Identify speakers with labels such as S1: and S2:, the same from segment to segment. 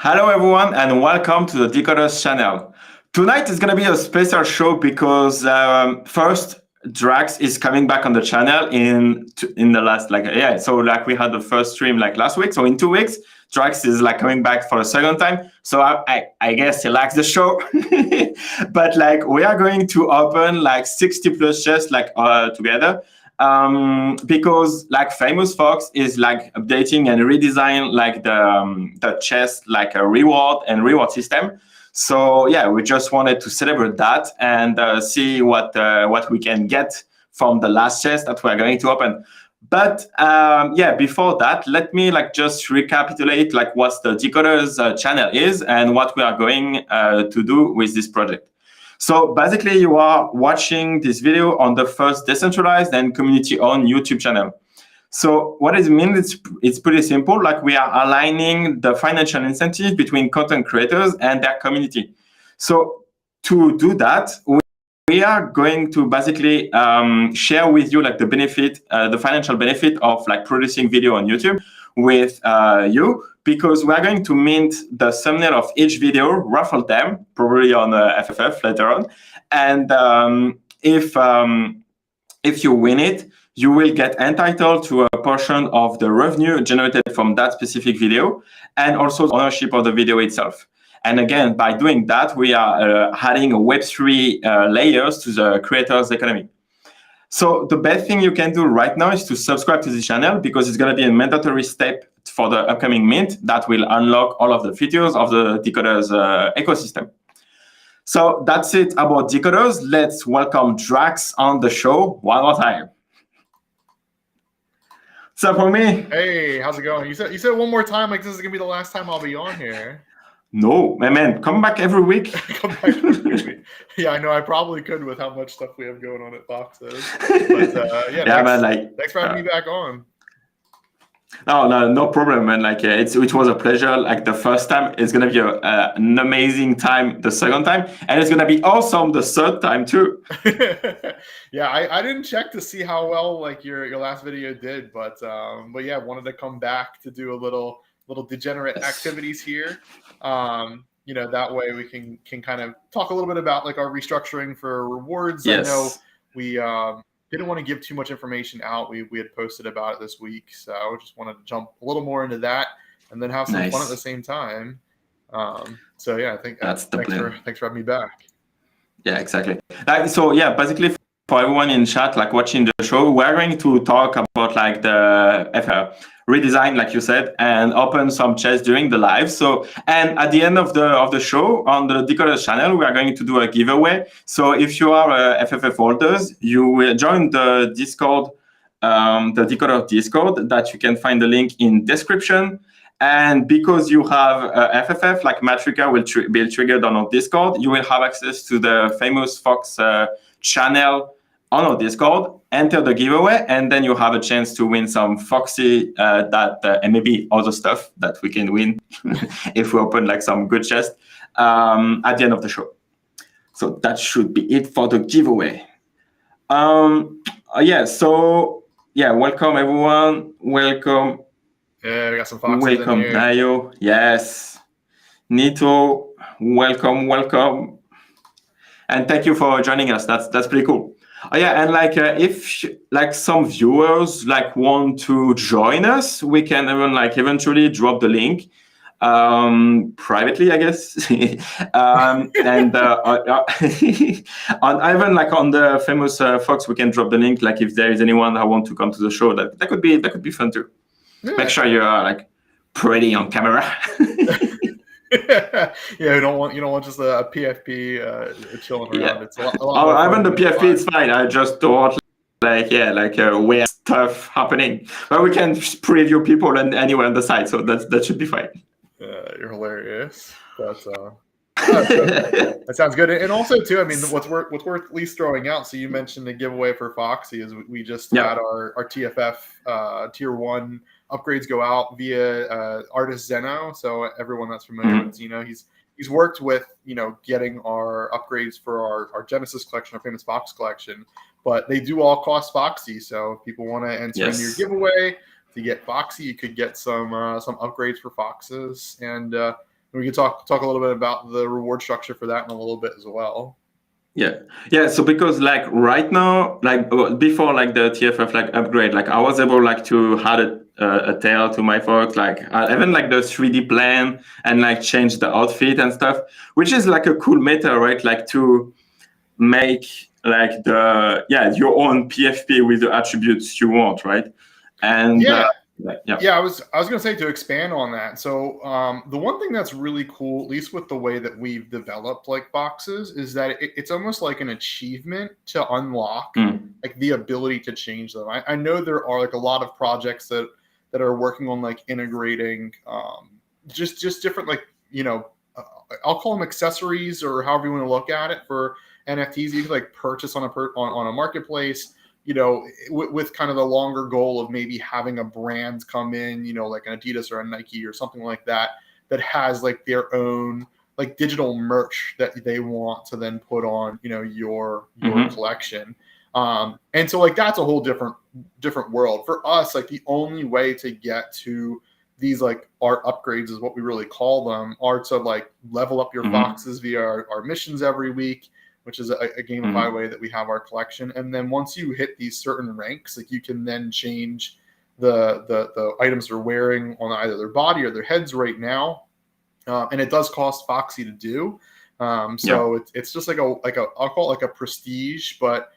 S1: Hello everyone and welcome to the Decod3rs channel. Tonight is going to be a special show because first Draxxts is coming back on the channel in the last we had the first stream last week, so in 2 weeks Draxxts is coming back for a second time, so I guess he likes the show. But we are going to open 60 plus chests together. Because Famous Fox is updating and redesign the chest a reward system. So yeah, we just wanted to celebrate that and see what we can get from the last chest that we're going to open. But before that, let me just recapitulate what the Decod3rs channel is and what we are going to do with this project. So basically, you are watching this video on the first decentralized and community-owned YouTube channel. So what it means, it's pretty simple. We are aligning the financial incentive between content creators and their community. So to do that, we are going to basically share with you the benefit, the financial benefit of producing video on YouTube with you, because we're going to mint the thumbnail of each video, raffle them, probably on FFF later on. And if you win it, you will get entitled to a portion of the revenue generated from that specific video and also ownership of the video itself. And again, by doing that, we are adding a Web3 layers to the creators economy. So the best thing you can do right now is to subscribe to this channel, because it's going to be a mandatory step for the upcoming mint that will unlock all of the features of the Decod3rs ecosystem. So that's it about Decod3rs. Let's welcome Draxxts on the show one more time. What's up for me?
S2: Hey, how's it going? You said one more time this is gonna be the last time I'll be on here.
S1: No, my man, come back every week.
S2: Come back every week. Yeah, I know. I probably could with how much stuff we have going on at Foxes. But thanks for having me back on.
S1: No problem, man. It was a pleasure. The first time, it's gonna be an amazing time. The second time, and it's gonna be awesome the third time too.
S2: Yeah, I didn't check to see how well your last video did, but yeah, wanted to come back to do a little degenerate activities here. That way we can kind of talk a little bit about our restructuring for rewards. Yes. I know we didn't want to give too much information out. We had posted about it this week, so I just wanted to jump a little more into that and then have some fun at the same time. So yeah, I think
S1: that's the plan.
S2: Thanks for having me back.
S1: Yeah, exactly. So yeah, basically for everyone in chat watching the show, we're going to talk about the redesign, like you said, and open some chests during the live. So, and at the end of the show on the Decod3rs channel, we are going to do a giveaway. So if you are FFF holders, you will join the Discord, the Decod3rs Discord, that you can find the link in description. And because you have FFF, Matrika will be triggered on our Discord, you will have access to the Famous Fox channel on our Discord. Enter the giveaway, and then you have a chance to win some Foxy and maybe other stuff that we can win if we open some good chest at the end of the show. So that should be it for the giveaway. So welcome everyone. Welcome.
S2: Yeah, we got some Foxes
S1: welcome,
S2: in here.
S1: Nayo. Yes. Nito, welcome. And thank you for joining us. That's pretty cool. Oh yeah, and if some viewers want to join us, we can even eventually drop the link privately, I guess. And on the Famous Fox, we can drop the link. If there is anyone who want to come to the show, that could be fun too. Yeah. Make sure you are pretty on camera.
S2: Yeah, you don't want just a PFP chilling around. Yeah. It's a lot
S1: even the PFP is fine. I just don't want weird stuff happening. But we can preview people and anywhere on the side, so that should be fine.
S2: You're hilarious. That sounds good. And also too, I mean, what's worth at least throwing out. So you mentioned the giveaway for Foxy is we just had our TFF tier 1 upgrades go out via artist Zeno. So everyone that's familiar with Zeno, he's worked with getting our upgrades for our Genesis collection, our Famous Fox collection, but they do all cost Foxy. So if people want to enter in your giveaway to get Foxy, you could get some upgrades for Foxes, and we could talk a little bit about the reward structure for that in a little bit as well.
S1: Yeah. So because like right now, like before like the TFF like upgrade, like I was able like to add a tail to my fox, like even like the 3D plan and like change the outfit and stuff, which is like a cool meta, right? Like to make like your own PFP with the attributes you want, right? And
S2: I was gonna say, to expand on that. So the one thing that's really cool, at least with the way that we've developed like boxes, is that it's almost like an achievement to unlock like the ability to change them. I know there are like a lot of projects that are working on like integrating just different like I'll call them accessories or however you want to look at it for NFTs. You can like purchase on a marketplace, with kind of the longer goal of maybe having a brand come in, like an Adidas or a Nike or something like that has like their own like digital merch that they want to then put on, your collection. And so like that's a whole different world for us. Like the only way to get to these like art upgrades, is what we really call them, are to like level up your foxes via our missions every week, which is a gamified way that we have our collection. And then once you hit these certain ranks, like you can then change the items they're wearing on either their body or their heads right now. And it does cost Foxy to do. It's just like I'll call it like a prestige, but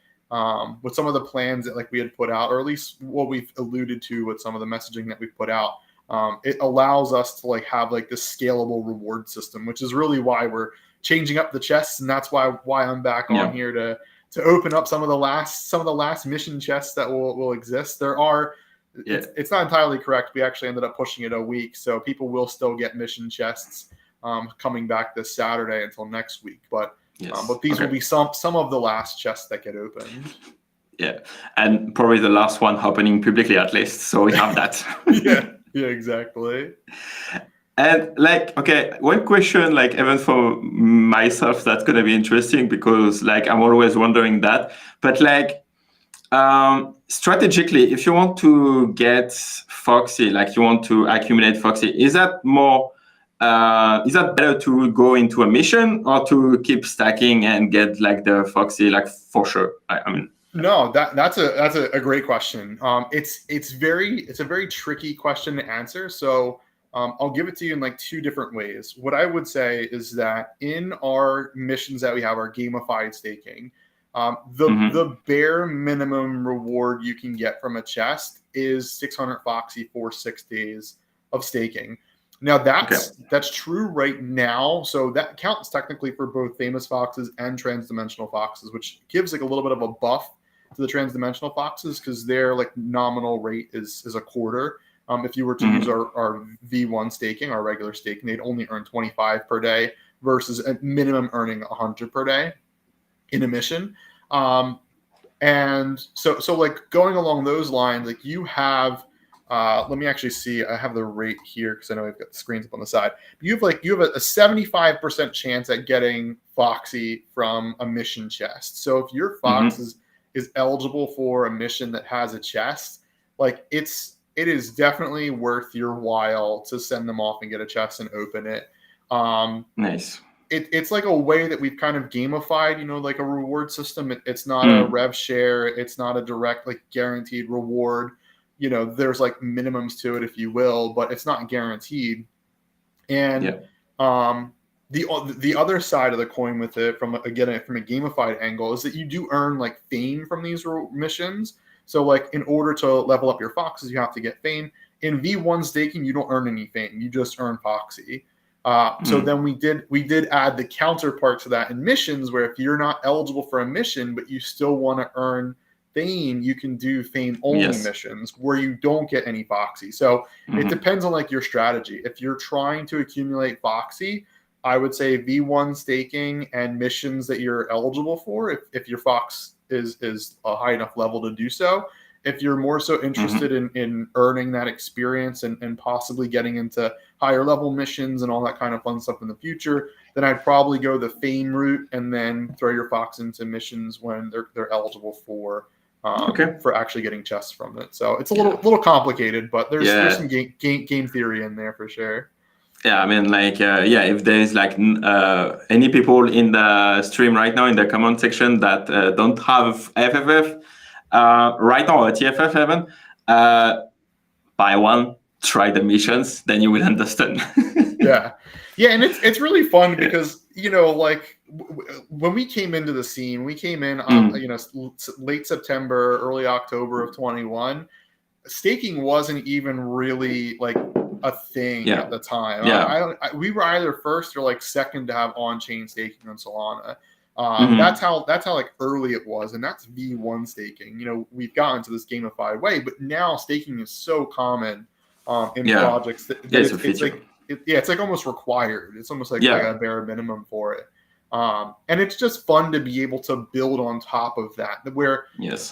S2: with some of the plans that like we had put out, or at least what we've alluded to with some of the messaging that we've put out, it allows us to like have like this scalable reward system, which is really why we're changing up the chests, and that's why I'm back on here to open up some of the last mission chests that will exist. There are, it's not entirely correct. We actually ended up pushing it a week, so people will still get mission chests coming back this Saturday until next week. But these will be some of the last chests that get opened.
S1: Yeah, and probably the last one happening publicly at least. So we have that.
S2: Yeah, exactly.
S1: And like, okay, one question, like even for myself, that's gonna be interesting because like I'm always wondering that. But like strategically, if you want to get Foxy, like you want to accumulate Foxy, is that better to go into a mission or to keep stacking and get like the Foxy, like for sure? I mean.
S2: No, that's a great question. It's a very tricky question to answer. So I'll give it to you in like two different ways. What I would say is that in our missions that we have, our gamified staking, the bare minimum reward you can get from a chest is 600 Foxy for 6 days of staking. Now that's true right now. So that counts technically for both famous foxes and transdimensional foxes, which gives like a little bit of a buff to the transdimensional foxes because their like nominal rate is a quarter. If you were to use our V1 staking, our regular staking, they'd only earn 25 per day versus a minimum earning 100 per day in a mission. And so like going along those lines, like you have, let me actually see, I have the rate here because I know I've got the screens up on the side. You have a 75% chance at getting Foxy from a mission chest. So if your fox is eligible for a mission that has a chest, like it is definitely worth your while to send them off and get a chest and open it.
S1: Nice.
S2: It's like a way that we've kind of gamified, like a reward system. It's not a rev share. It's not a direct like guaranteed reward. There's like minimums to it, if you will, but it's not guaranteed. And the other side of the coin with it, from a gamified angle, is that you do earn like fame from these missions. So like in order to level up your foxes, you have to get fame. In V1 staking, you don't earn any fame. You just earn Foxy. So then we did add the counterpart to that in missions, where if you're not eligible for a mission, but you still want to earn fame, you can do fame only missions where you don't get any Foxy. So it depends on like your strategy. If you're trying to accumulate Foxy, I would say V1 staking and missions that you're eligible for, if your fox is a high enough level to do so. If you're more so interested in earning that experience and possibly getting into higher level missions and all that kind of fun stuff in the future, then I'd probably go the fame route and then throw your fox into missions when they're eligible for actually getting chests from it. So it's a little complicated, but there's some game theory in there for sure.
S1: Yeah, I mean, like, yeah, if there is like any people in the stream right now in the comment section that don't have FFF right now or TFF even, buy one, try the missions, then you will understand.
S2: Yeah, yeah, and it's really fun because like when we came into the scene, we came in late September, early October of 21. Staking wasn't even really like a thing at the time.
S1: Yeah.
S2: We were either first or like second to have on-chain staking on Solana.
S1: Mhm.
S2: That's how like early it was, and that's V1 staking. We've gotten to this gamified way, but now staking is so common in projects that it's like it's like almost required. It's almost like a bare minimum for it. And it's just fun to be able to build on top of that, where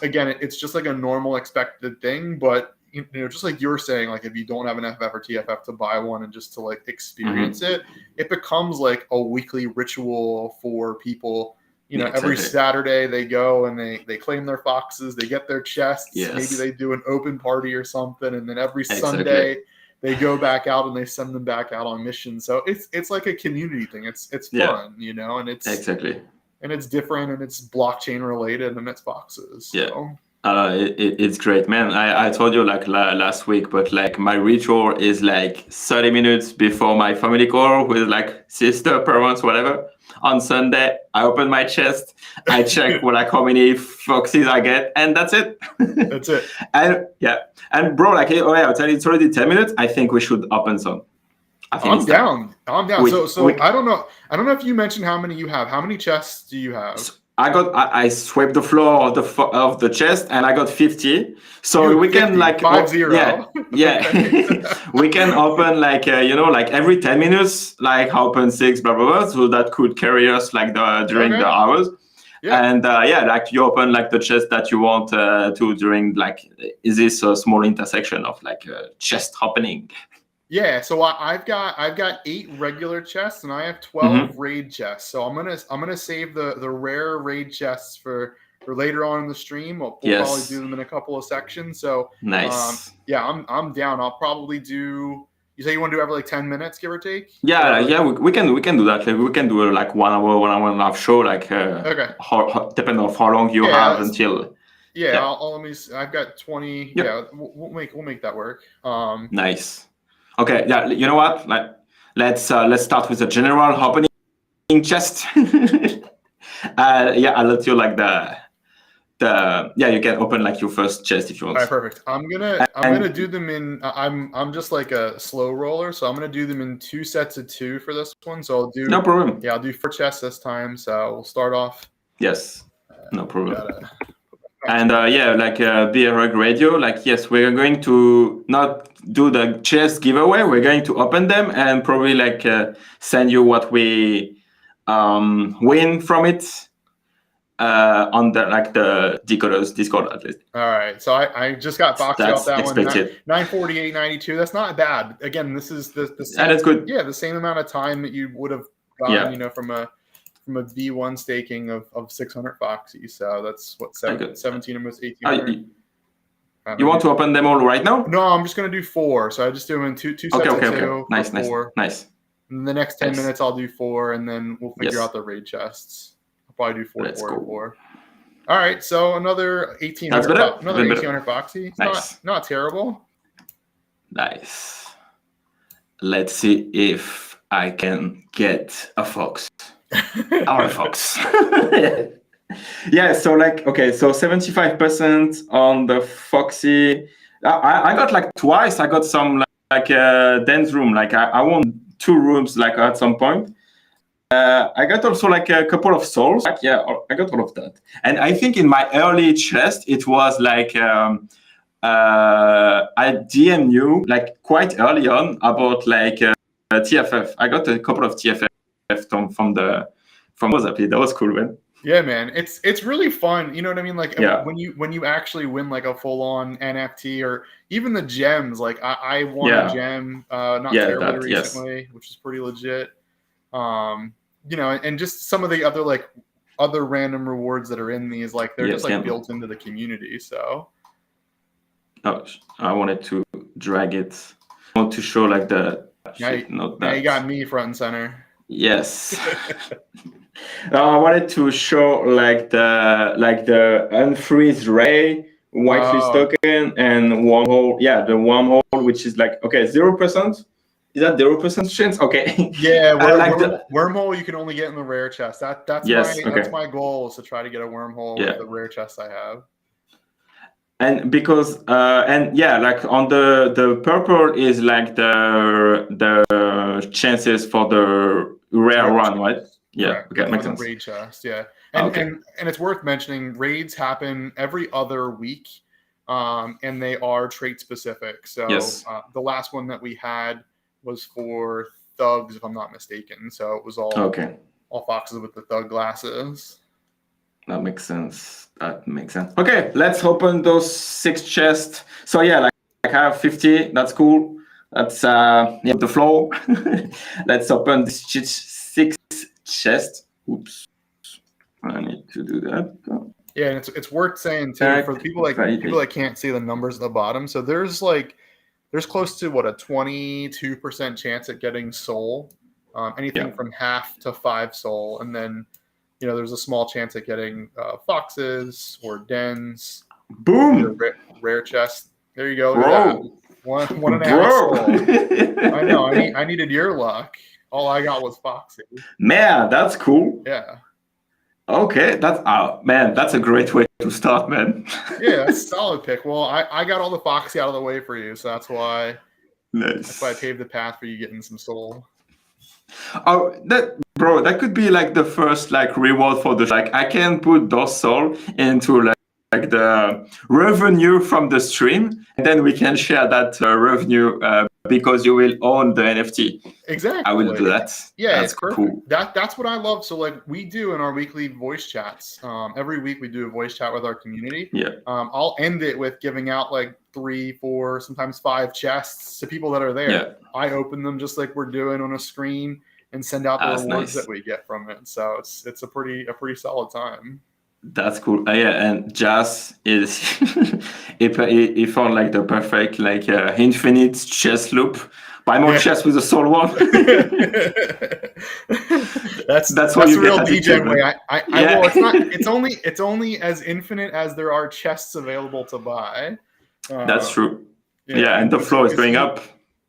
S2: again, it's just like a normal expected thing, but just like you're saying, like if you don't have an FF or TFF to buy one and just to like experience it becomes like a weekly ritual for people. Every Saturday they go and they claim their foxes, they get their chests, maybe they do an open party or something, and then every Sunday they go back out and they send them back out on missions. So it's like a community thing. It's fun, and it's and it's different and it's blockchain related and it's foxes. So.
S1: It's great, man. I told you like last week, but like my ritual is like 30 minutes before my family call with like sister, parents, whatever. On Sunday, I open my chest, I check how many foxes I get, and that's it.
S2: That's it.
S1: And bro, like, I'll tell you, it's already 10 minutes. I think we should open some.
S2: I'm down. I'm down. I don't know if you mentioned how many you have. How many chests do you have?
S1: I swept the floor of the chest and I got 50. So we
S2: 50,
S1: can like
S2: 50.
S1: Yeah. We can open like like every 10 minutes, like open 6, blah blah blah. So that could carry us like during the hours. Yeah. And like you open like the chest that you want to during like is this a small intersection of like chest opening.
S2: Yeah, so I've got 8 regular chests and I have 12 raid chests. So I'm gonna save the rare raid chests for later on in the stream. We'll probably do them in a couple of sections. So
S1: nice.
S2: I'm down. I'll probably do. You say you want to do every like 10 minutes, give or take?
S1: Yeah, we can do that. Like, we can do like 1 hour and a half show. Like depending on how long you have until.
S2: Yeah, I've got 20. Yep. Yeah, we'll make that work.
S1: Nice. Okay, yeah, you know what? Let's start with the general opening chest. I'll let you like you can open like your first chest if you want.
S2: All right, perfect. I'm gonna do them in. I'm just like a slow roller, so I'm gonna do them in 2 sets of 2 for this one. So I'll do.
S1: No problem.
S2: Yeah, I'll do 4 chests this time. So we'll start off.
S1: Yes. No problem. And BRG Radio, like, yes, we're going to not do the chest giveaway. We're going to open them and probably like send you what we win from it on the Decod3rs Discord at least.
S2: All right. So I just got Foxy off that expected. One. 948.92. That's not bad. Again, this is the same.
S1: And it's good.
S2: Yeah, the same amount of time that you would have gotten, from a V1 staking of 600 Foxy. So that's what 17 almost 1800.
S1: You want to open them all right now?
S2: No, I'm just gonna do 4. So I just do them in two sets of 2.
S1: Nice.
S2: In the next 10 minutes, I'll do 4, and then we'll figure out the raid chests. I'll probably do 4 and 4. All right, so another 1800. Another 1800 Foxy. It's not terrible.
S1: Nice. Let's see if I can get a fox. Our fox. Yeah, so like, okay, so 75% on the Foxy. I got like twice. I got some like Den's room. Like I won 2 rooms like at some point. I got also like a couple of souls. Like, yeah, I got all of that. And I think in my early chest, it was like I DM you like quite early on about like TFF. I got a couple of TFF from Mozambique. That was cool, man.
S2: Yeah, man, it's really fun. You know what I mean? Like when you actually win like a full on NFT or even the gems. Like I won a gem not terribly recently, which is pretty legit. And just some of the other random rewards that are in these, like they're just like built into the community. So I
S1: wanted to drag it. I want to show like the shit, not
S2: now you
S1: that.
S2: got me front and center.
S1: Yes. I wanted to show the unfreeze ray, whitelist
S2: Oh,
S1: token, and wormhole. Yeah, the wormhole, which is like, okay, 0%. Is that 0% chance? Okay.
S2: yeah,
S1: I like the
S2: wormhole you can only get in the rare chest. That's
S1: yes.
S2: that's
S1: Okay.
S2: my goal, is to try to get a wormhole
S1: Yeah.
S2: with the rare chest I have.
S1: And because and yeah, like on the purple is like the chances for the rare
S2: Rare
S1: one,
S2: chest.
S1: right? Yeah.
S2: Correct.
S1: Okay,
S2: For
S1: makes
S2: the
S1: sense.
S2: raid chest, yeah.
S1: Okay.
S2: And it's worth mentioning, raids happen every other week, and they are trait specific. So
S1: Yes.
S2: the last one that we had was for thugs, if I'm not mistaken. So it was all
S1: Okay.
S2: foxes with the thug glasses.
S1: That makes sense. That makes sense. Okay, let's open those 6 chests. So yeah, like I have 50. That's cool. That's yeah, the flow. Let's open this 6 chests. Oops, I need to do that.
S2: Yeah, and it's worth saying too, for the people that can't see the numbers at the bottom. So there's close to what, a 22% chance at getting soul, anything from half to 5 soul, and then there's a small chance at getting foxes or dens.
S1: Boom!
S2: Rare chest. There you go. Look
S1: Bro.
S2: at that. One and a half soul. I know. I needed your luck. All I got was foxes.
S1: Man, that's cool.
S2: Yeah.
S1: Okay, that's a great way to start, man.
S2: Yeah, that's a solid pick. Well, I got all the foxy out of the way for you, so that's why.
S1: Nice.
S2: That's why I paved the path for you getting some soul.
S1: Oh, that could be like the first like reward for the like I can put those soul into like the revenue from the stream, and then we can share that revenue because you will own the NFT.
S2: Exactly.
S1: I will do that.
S2: Yeah,
S1: that's
S2: it's perfect.
S1: Cool.
S2: That's what I love. So like we do in our weekly voice chats. Every week we do a voice chat with our community.
S1: Yeah.
S2: I'll end it with giving out like 3, 4, sometimes 5 chests to people that are there.
S1: Yeah.
S2: I open them just like we're doing on a screen and send out the rewards that we get from it. So it's a pretty solid time.
S1: That's cool. Yeah, and Jazz is he found like the perfect like infinite chess loop. Buy more chess with a soul one. that's what you
S2: the real
S1: get
S2: DJ way.
S1: Yeah.
S2: Well, it's only as infinite as there are chests available to buy.
S1: That's true. Yeah, and the flow is going up.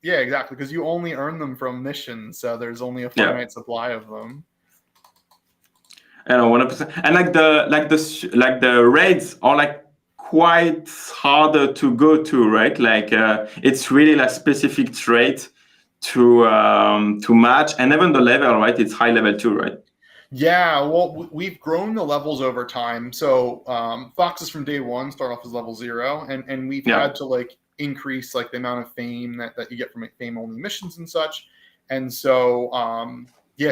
S2: Yeah, exactly, because you only earn them from missions, so there's only a finite supply of them.
S1: And 100%. And like the raids are like quite harder to go to, right? Like it's really like specific trait to match, and even the level, right? It's high level too, right?
S2: Yeah, well, we've grown the levels over time. So foxes from day one start off as level 0, and we've had to like increase like the amount of fame that you get from fame only missions and such. And so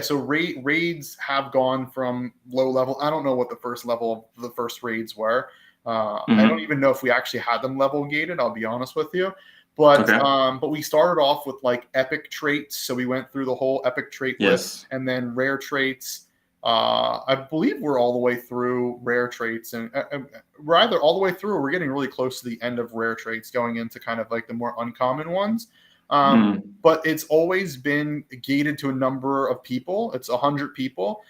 S2: so raids have gone from low level. I don't know what the first level of the first raids were. I don't even know if we actually had them level gated, I'll be honest with you. But but we started off with like epic traits. So we went through the whole epic trait list, and then rare traits. I believe we're all the way through rare traits, and we're either all the way through or we're getting really close to the end of rare traits, going into kind of like the more uncommon ones. But it's always been gated to a number of people. It's 100 people.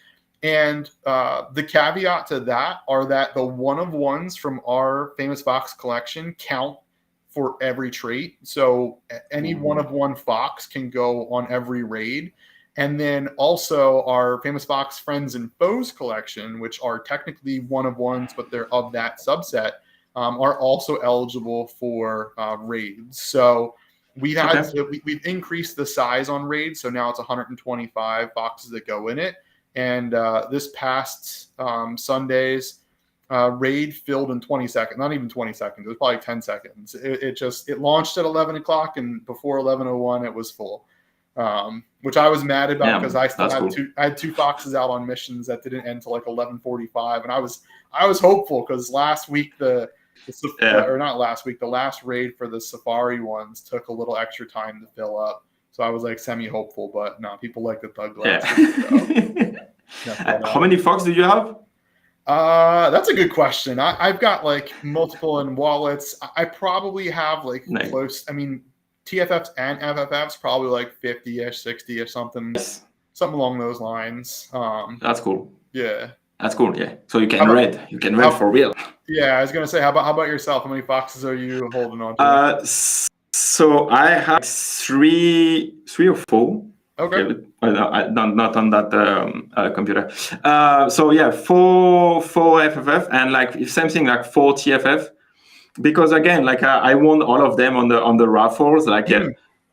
S2: And the caveat to that are that the one-of-ones from our Famous Fox collection count for every trait. So any one-of-one fox can go on every raid. And then also our Famous Fox Friends and Foes collection, which are technically one-of-ones, but they're of that subset, are also eligible for raids. So we've increased the size on raids. So now it's 125 foxes that go in it. And this past Sunday's raid filled in 20 seconds, not even 20 seconds. It was probably 10 seconds. It launched at 11 o'clock, and before 11:01, it was full, which I was mad about because I still had 2 foxes out on missions that didn't end till like 11:45, and I was hopeful because last week the last raid for the Safari ones took a little extra time to fill up. So I was like semi-hopeful, but no, people like the thug glasses.
S1: How many fox do you have?
S2: That's a good question. I've got like multiple in wallets. I probably have like close. I mean, TFFs and FFFs probably like 50-ish, 60-ish, something along those lines.
S1: That's cool.
S2: Yeah.
S1: That's cool. Yeah. So you can read. You can read for real.
S2: Yeah, I was gonna say, how about yourself? How many foxes are you holding on to?
S1: So I have three or four.
S2: Okay.
S1: Not on that computer. So yeah, four FFF and like same thing, like 4 TFF. Because again, like I won all of them on the raffles. Like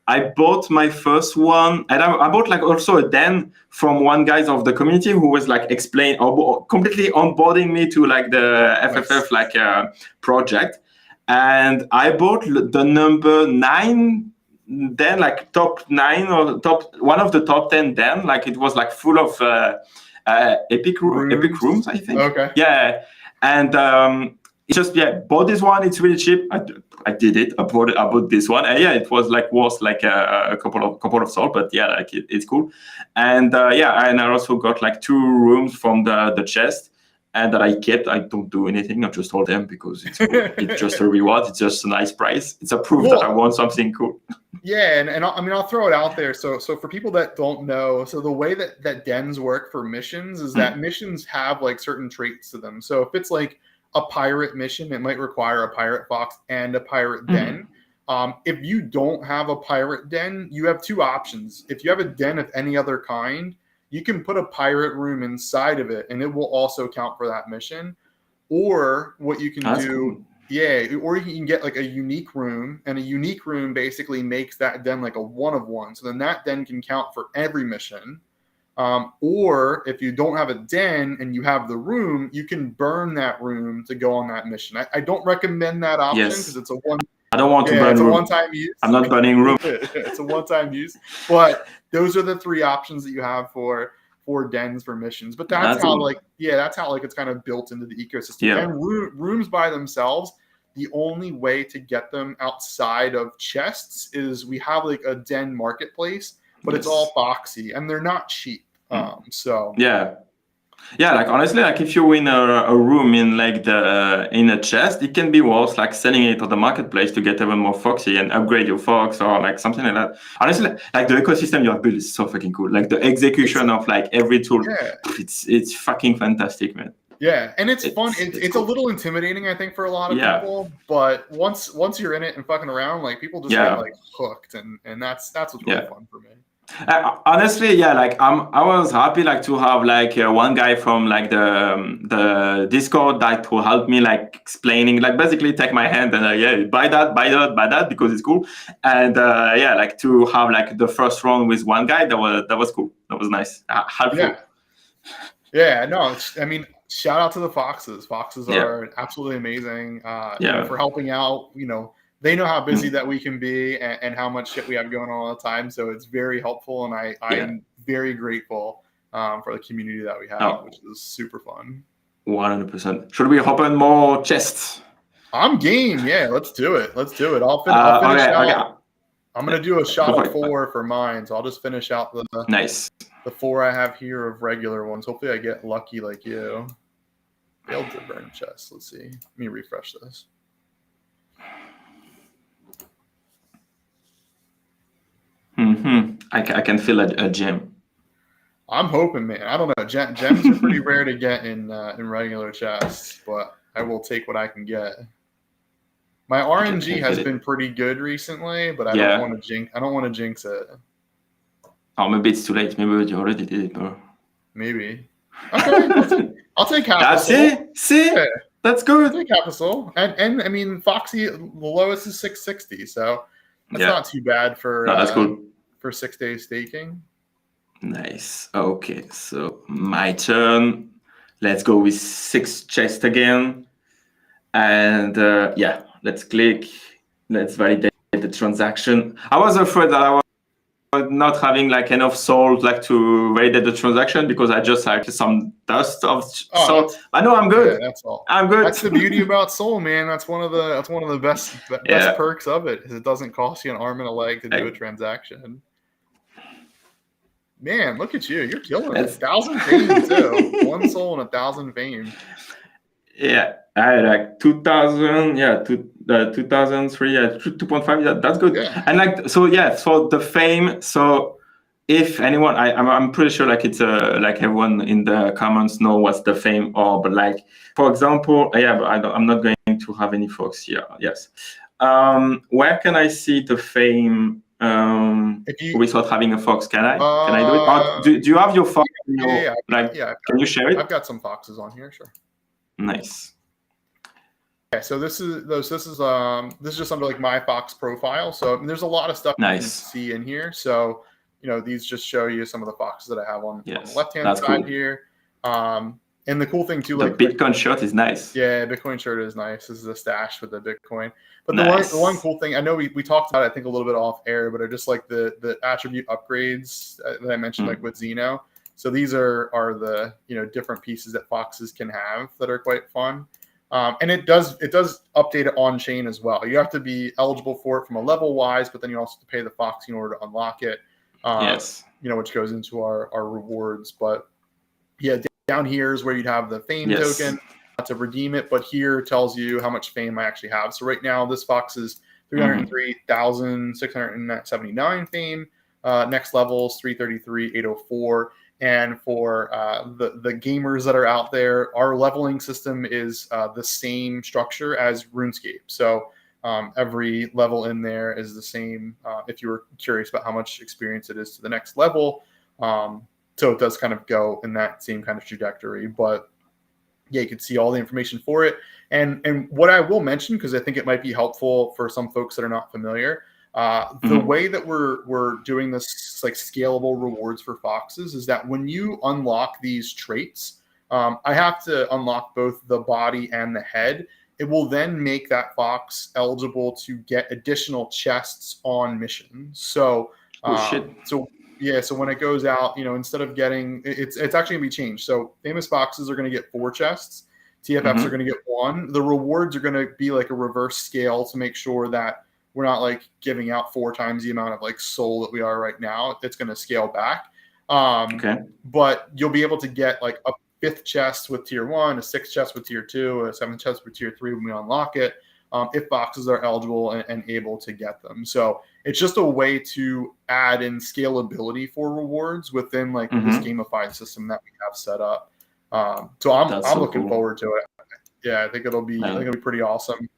S1: I bought my first one, and I bought like also a den from one guy of the community who was like completely onboarding me to like the FFF like project. And I bought the number 9 den, like top 9 or one of the top 10 den. Like it was like full of epic rooms, I think.
S2: Okay.
S1: Yeah, and it's just bought this one. It's really cheap. I did it. I bought this one. And yeah, it was like worth like a couple of salt, but yeah, like it's cool. And and I also got like 2 rooms from the chest, and that I kept. I don't do anything. I just hold them because it's cool. It's just a reward. It's just a nice price. It's a proof that I want something cool.
S2: Yeah, and I mean, I'll throw it out there. So for people that don't know, so the way that dens work for missions is that missions have like certain traits to them. So if it's like a pirate mission, it might require a pirate fox and a pirate den. If you don't have a pirate den, you have 2 options. If you have a den of any other kind, you can put a pirate room inside of it, and it will also count for that mission. Or what you can do, or you can get like a unique room, and a unique room basically makes that den like a 1 of 1. So then that den can count for every mission. Or if you don't have a den and you have the room, you can burn that room to go on that mission. I don't recommend that option because it's a one.
S1: I don't want to burn
S2: it's
S1: room.
S2: a one-time use.
S1: I'm not burning room.
S2: It's a one-time use. But those are the 3 options that you have for dens for missions. But that's how it's kind of built into the ecosystem.
S1: Yeah.
S2: And rooms by themselves, the only way to get them outside of chests is we have like a den marketplace, but it's all Foxy and they're not cheap. So
S1: like honestly, like if you win a room in like in a chest, it can be worth like selling it on the marketplace to get even more Foxy and upgrade your Fox or like something like that. Honestly, like the ecosystem you have built is so fucking cool. Like the execution of like every tool, it's fucking fantastic, man.
S2: Yeah, and it's fun. It's cool. A little intimidating, I think, for a lot of people. But once you're in it and fucking around, like people just get like hooked, and that's what's really fun for me.
S1: Honestly, like I was happy like to have like one guy from like the Discord that who helped me like explaining, like basically take my hand and buy that because it's cool, and like to have like the first round with one guy that was cool. That was nice. Helpful.
S2: No, I mean, shout out to the Foxes. Foxes are absolutely amazing. For helping out. They know how busy that we can be and how much shit we have going on all the time. So it's very helpful. And I am very grateful for the community that we have, which is super fun.
S1: 100%. Should we open more chests?
S2: I'm game. Yeah, let's do it. I'll finish out. Okay. I'm going to do a shot of 4 for mine. So I'll just finish out the 4 I have here of regular ones. Hopefully I get lucky like you. Failed to burn chest. Let's see. Let me refresh this.
S1: I can feel a gem.
S2: I'm hoping, man. I don't know. Gems are pretty rare to get in regular chests, but I will take what I can get. My RNG has been pretty good recently, but I don't want to jinx it.
S1: Oh, maybe it's too late. Maybe you already did it, bro.
S2: Maybe. Okay, I'll take half.
S1: That's it. See, that's good.
S2: I'll take half a soul, and I mean, Foxy, the lowest is 660, so that's not too bad for.
S1: No, that's good.
S2: For 6 days staking. Nice.
S1: Okay, so my turn. Let's go with 6 chests again. And let's click. Let's validate the transaction. I was afraid that I was not having like enough salt like to validate the transaction because I just had some dust of salt. I know I'm good.
S2: Yeah, that's all.
S1: I'm good.
S2: That's the beauty about Sol, man. That's one of the best perks of it. Is it doesn't cost you an arm and a leg to do a transaction. Man, look at you. You're killing it. 1,000 fame, too. 1 soul and 1,000 fame.
S1: Yeah. I had like 2,000. Yeah. The 2003, 2.5. That's good.
S2: Yeah.
S1: And like, so yeah, so the fame. So if anyone, I'm pretty sure like it's like everyone in the comments know what's the fame or, but like, for example, yeah, but I'm not going to have any folks here. Yes. Where can I see the fame
S2: If you,
S1: without having a fox? Can I do it? Or do you have your fox?
S2: yeah,
S1: Like, can you share it?
S2: I've got some foxes on here, sure.
S1: Nice.
S2: Okay, so this is just under like my Fox profile. So there's a lot of stuff you can see in here. So these just show you some of the foxes that I have on the left-hand side here. And the cool thing too,
S1: the Bitcoin shirt is nice.
S2: Yeah, Bitcoin shirt is nice. This is a stash with the Bitcoin. But the one cool thing, I know we talked about it, I think a little bit off air, but are just like the attribute upgrades that I mentioned, like with Zeno. So these are the different pieces that foxes can have that are quite fun. And it does update it on chain as well. You have to be eligible for it from a level wise, but then you also have to pay the fox in order to unlock it. Which goes into our rewards. But yeah, down here is where you'd have the fame token to redeem it. But here tells you how much fame I actually have. So right now this fox is 303,679 fame. Next level is 333,804. And for the gamers that are out there, our leveling system is the same structure as RuneScape. So every level in there is the same if you were curious about how much experience it is to the next level. So it does kind of go in that same kind of trajectory. But yeah, you can see all the information for it. And what I will mention, because I think it might be helpful for some folks that are not familiar, the way that we're doing this like scalable rewards for foxes is that when you unlock these traits, I have to unlock both the body and the head. It will then make that fox eligible to get additional chests on missions. So, so when it goes out, instead of getting, it's actually gonna be changed. So famous foxes are gonna get 4 chests. TFFs are gonna get 1. The rewards are gonna be like a reverse scale to make sure that we're not like giving out 4 times the amount of like soul that we are right now. It's going to scale back. But you'll be able to get like a 5th chest with tier 1, a 6th chest with tier 2, a 7th chest with tier 3 when we unlock it, if foxes are eligible and able to get them. So it's just a way to add in scalability for rewards within like this gamified system that we have set up. So I'm looking forward to it. Yeah, I think it'll be pretty awesome.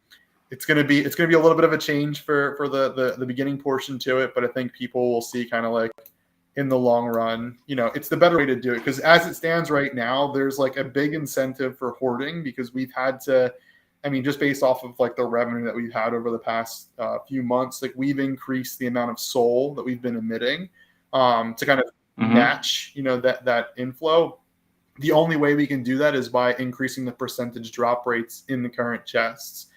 S2: It's gonna be a little bit of a change for the beginning portion to it, but I think people will see kind of like in the long run, it's the better way to do it, because as it stands right now, there's like a big incentive for hoarding, because we've had to, just based off of like the revenue that we've had over the past few months, like we've increased the amount of soul that we've been emitting to kind of match that inflow. The only way we can do that is by increasing the percentage drop rates in the current chests.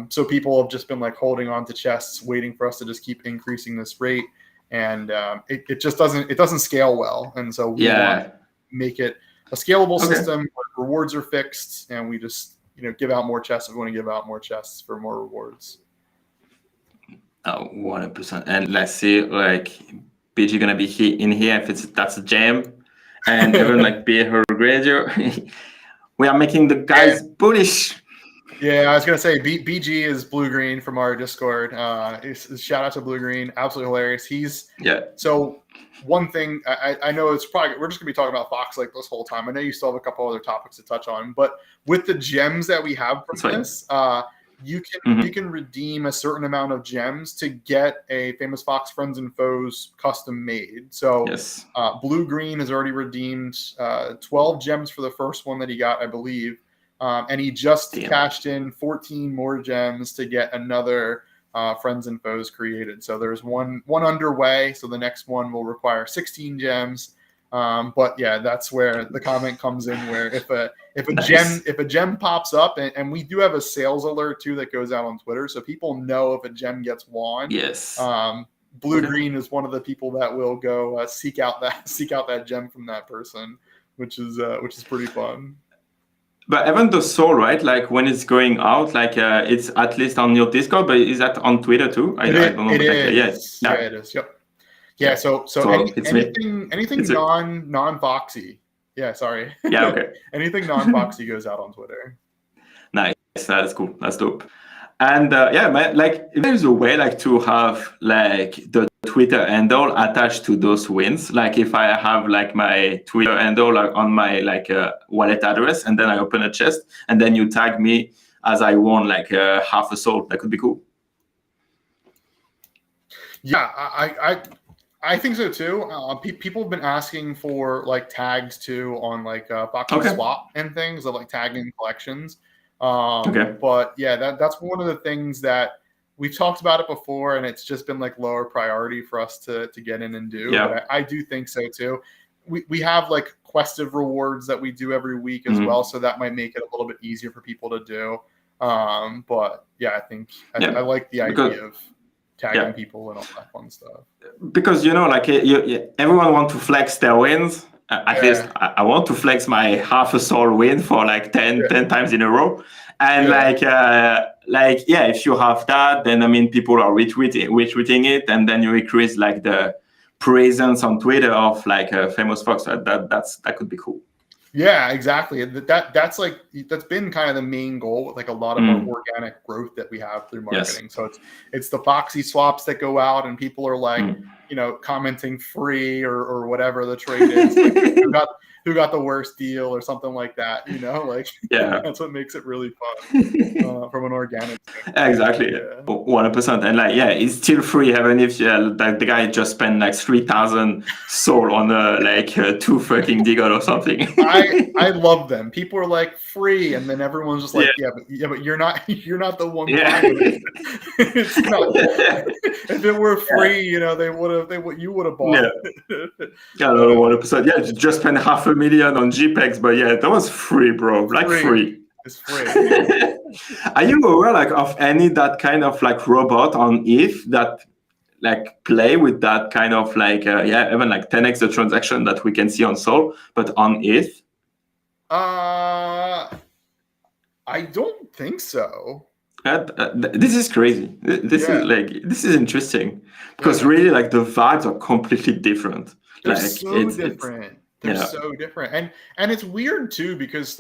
S2: So people have just been like holding on to chests, waiting for us to just keep increasing this rate, and it just doesn't scale well. And so we want to make it a scalable system where rewards are fixed, and we just give out more chests if we want to give out more chests for more rewards.
S1: 100%. And let's see, like BG gonna be in here if that's a gem, and even like be her graduate. We are making the guys bullish.
S2: Yeah, I was gonna say BG is Blue Green from our Discord. Shout out to Blue Green, absolutely hilarious. So one thing I know it's probably we're just gonna be talking about Fox like this whole time. I know you still have a couple other topics to touch on, but with the gems that we have from this, you can redeem a certain amount of gems to get a Famous Fox Friends and Foes custom made. So Blue Green has already redeemed 12 gems for the first one that he got, I believe. And he just cashed in 14 more gems to get another Friends and Foes created. So there's one underway. So the next one will require 16 gems. But yeah, that's where the comment comes in, where if a gem pops up, and we do have a sales alert too that goes out on Twitter, so people know if a gem gets won. Blue Green is one of the people that will go seek out that gem from that person, which is pretty fun.
S1: But even the soul, right? Like when it's going out, like it's at least on your Discord, but is that on Twitter too? I don't know.
S2: It is. Yeah, it is. Yep. Yeah. So anything non-Foxy. Yeah. Sorry.
S1: Yeah. Okay.
S2: Anything non-Foxy goes out on Twitter.
S1: Nice. That's cool. That's dope. And yeah, man, like if there's a way like to have like the Twitter handle attached to those wins. Like if I have like my Twitter handle like on my like wallet address, and then I open a chest, and then you tag me as I won like half a soul, that could be cool.
S2: Yeah, I think so too. People have been asking for like tags too on like Foxy Swap and things of like tagging collections. But yeah, that's one of the things that we've talked about it before, and it's just been like lower priority for us to get in and do.
S1: Yeah.
S2: But I do think so too. We have like questive rewards that we do every week as well, so that might make it a little bit easier for people to do. But yeah, I think I like the idea of tagging people and all that fun stuff.
S1: Because like everyone want to flex their wins. At least I want to flex my half a soul win for like 10 times in a row. And if you have that, then I mean people are retweeting it, and then you increase like the presence on Twitter of like a famous fox. That could be cool.
S2: Yeah, exactly. That's been kind of the main goal with like a lot of our organic growth that we have through marketing. So it's the Foxy swaps that go out, and people are like, commenting free or whatever the trade is. Like, who got the worst deal or something like that, that's what makes it really fun from an organic standpoint.
S1: Exactly. 100%. And it's still free even if like the guy just spent like 3,000 soul on two fucking Decod or something.
S2: I love them. People are like free, and then everyone's just like, but you're not the one. It's not. If it were free, you would have bought it.
S1: 100%. Yeah, just spend $500,000 on JPEGs, but that was free, bro. Like free.
S2: It's free.
S1: Are you aware of any that kind of robot on ETH that play with that kind of even 10x the transaction that we can see on Sol, but on ETH?
S2: I don't think so.
S1: This is crazy. This is interesting because really the vibes are completely different.
S2: They're so different. They're so different, and it's weird too because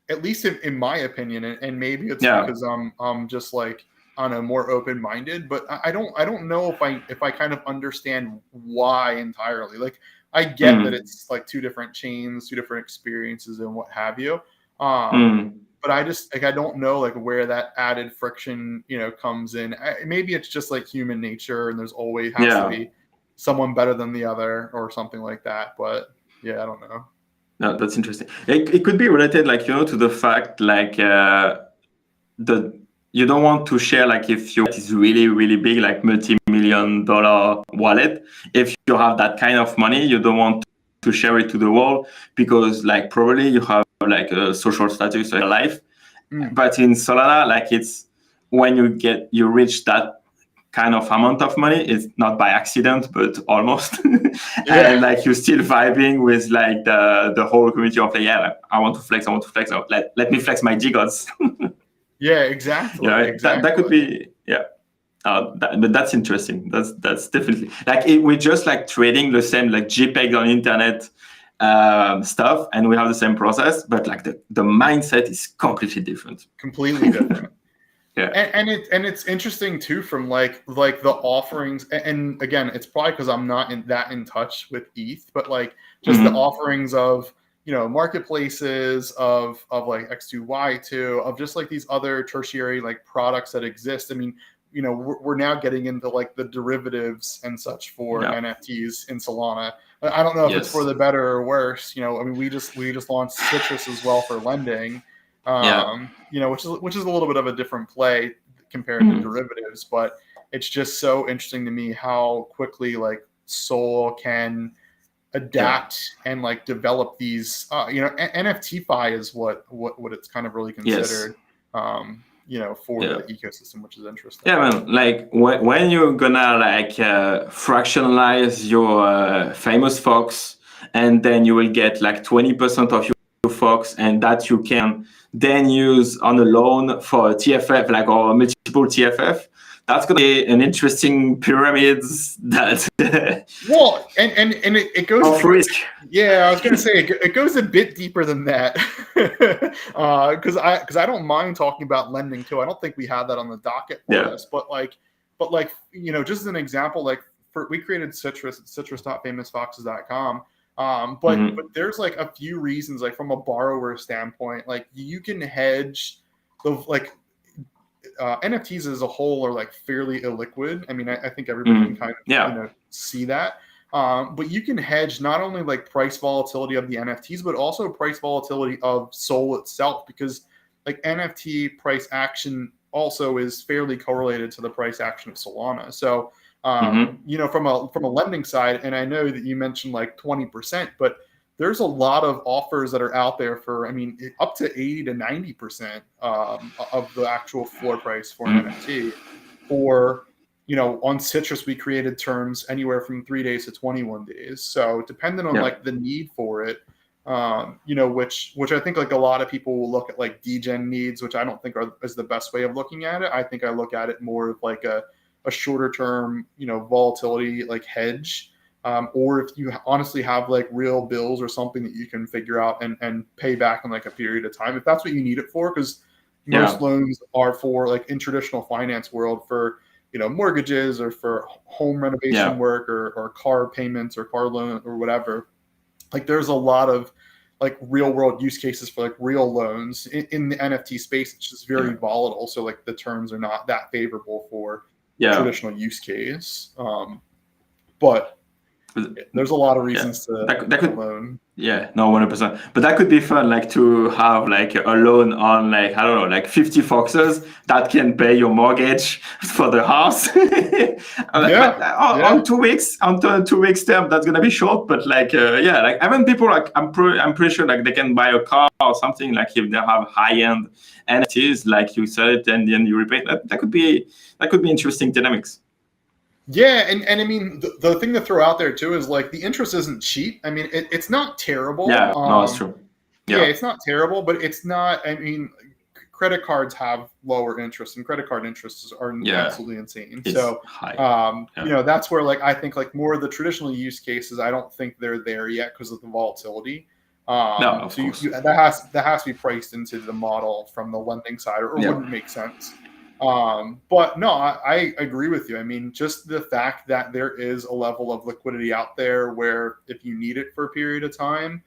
S2: at least in my opinion, and maybe it's because I'm just more open-minded, but I don't know if I kind of understand why entirely. I get that it's two different chains, two different experiences, and what have you. But I just I don't know where that added friction comes in. Maybe it's just human nature, and there's always has to be someone better than the other or something like that. But I don't know.
S1: No, that's interesting. It could be related, to the fact, you don't want to share, if you is really, really big, multi-million-dollar wallet. If you have that kind of money, you don't want to share it to the world because, probably you have a social status in your life. But in Solana, it's when you reach that kind of amount of money, it's not by accident, but almost. And you're still vibing with the whole community of I want to flex. Let me flex my Decods.
S2: Yeah, exactly. Exactly.
S1: That could be but that's interesting. That's definitely we're just trading the same JPEG on internet stuff, and we have the same process, but the mindset is completely different.
S2: Completely different.
S1: Yeah,
S2: and it's interesting too from the offerings, and again, it's probably because I'm not in touch with ETH, but just the offerings of marketplaces of X2Y2 of just these other tertiary products that exist. I mean, we're now getting into the derivatives and such for NFTs in Solana. I don't know if it's for the better or worse. I mean, we just launched Citrus as well for lending. Which is a little bit of a different play compared to derivatives, but it's just so interesting to me how quickly Sol can adapt and develop these. NFTFi is what it's kind of really considered. For the ecosystem, which is interesting.
S1: Yeah, man. When you're gonna fractionalize your famous fox, and then you will get 20% of your fox, and that you can then use on a loan for a TFF, or multiple TFF. that's going to be an interesting pyramids that
S2: well, and it goes
S1: of risk.
S2: Yeah, I was gonna say it goes a bit deeper than that, because I don't mind talking about lending too. I don't think we had that on the docket for this, but like just as an example, like we created Citrus at citrus.famousfoxes.com. But there's like a few reasons, like from a borrower standpoint, like you can hedge the NFTs as a whole are like fairly illiquid. I mean, I think everybody can kind of see that. But you can hedge not only like price volatility of the NFTs, but also price volatility of Sol itself, because like NFT price action also is fairly correlated to the price action of Solana. So from a lending side, and I know that you mentioned like 20%, but there's a lot of offers that are out there for, I mean, up to 80 to 90% of the actual floor price for an NFT. For, on Citrus, we created terms anywhere from 3 days to 21 days. So depending on like the need for it, which I think like a lot of people will look at like degen needs, which I don't think is the best way of looking at it. I think I look at it more of like a shorter term, volatility like hedge. Or if you honestly have like real bills or something that you can figure out and pay back in like a period of time, if that's what you need it for, because most loans are for like in traditional finance world for, mortgages or for home renovation work or car payments or car loan or whatever. Like there's a lot of like real world use cases for like real loans in the NFT space. It's just very volatile. So like the terms are not that favorable for traditional use case. But there's a lot of reasons to that could loan.
S1: Yeah, no, 100%. But that could be fun, like to have like a loan on like, I don't know, like 50 foxes that can pay your mortgage for the house. On 2 weeks, on 2 weeks term, that's gonna be short. But like, like even people like I'm pretty sure like they can buy a car or something, like if they have high end NFTs, like you sell it and then you repay. That could be interesting dynamics.
S2: Yeah, and I mean the thing to throw out there too is like the interest isn't cheap. I mean it's not terrible.
S1: Yeah, no, it's true.
S2: Yeah, it's not terrible, but it's not. I mean, credit cards have lower interest, and credit card interests are absolutely insane.
S1: It's
S2: so
S1: high.
S2: that's where like I think like more of the traditional use cases, I don't think they're there yet because of the volatility.
S1: No,
S2: so that has to be priced into the model from the lending side, or it wouldn't make sense. But no, I agree with you. I mean, just the fact that there is a level of liquidity out there where if you need it for a period of time,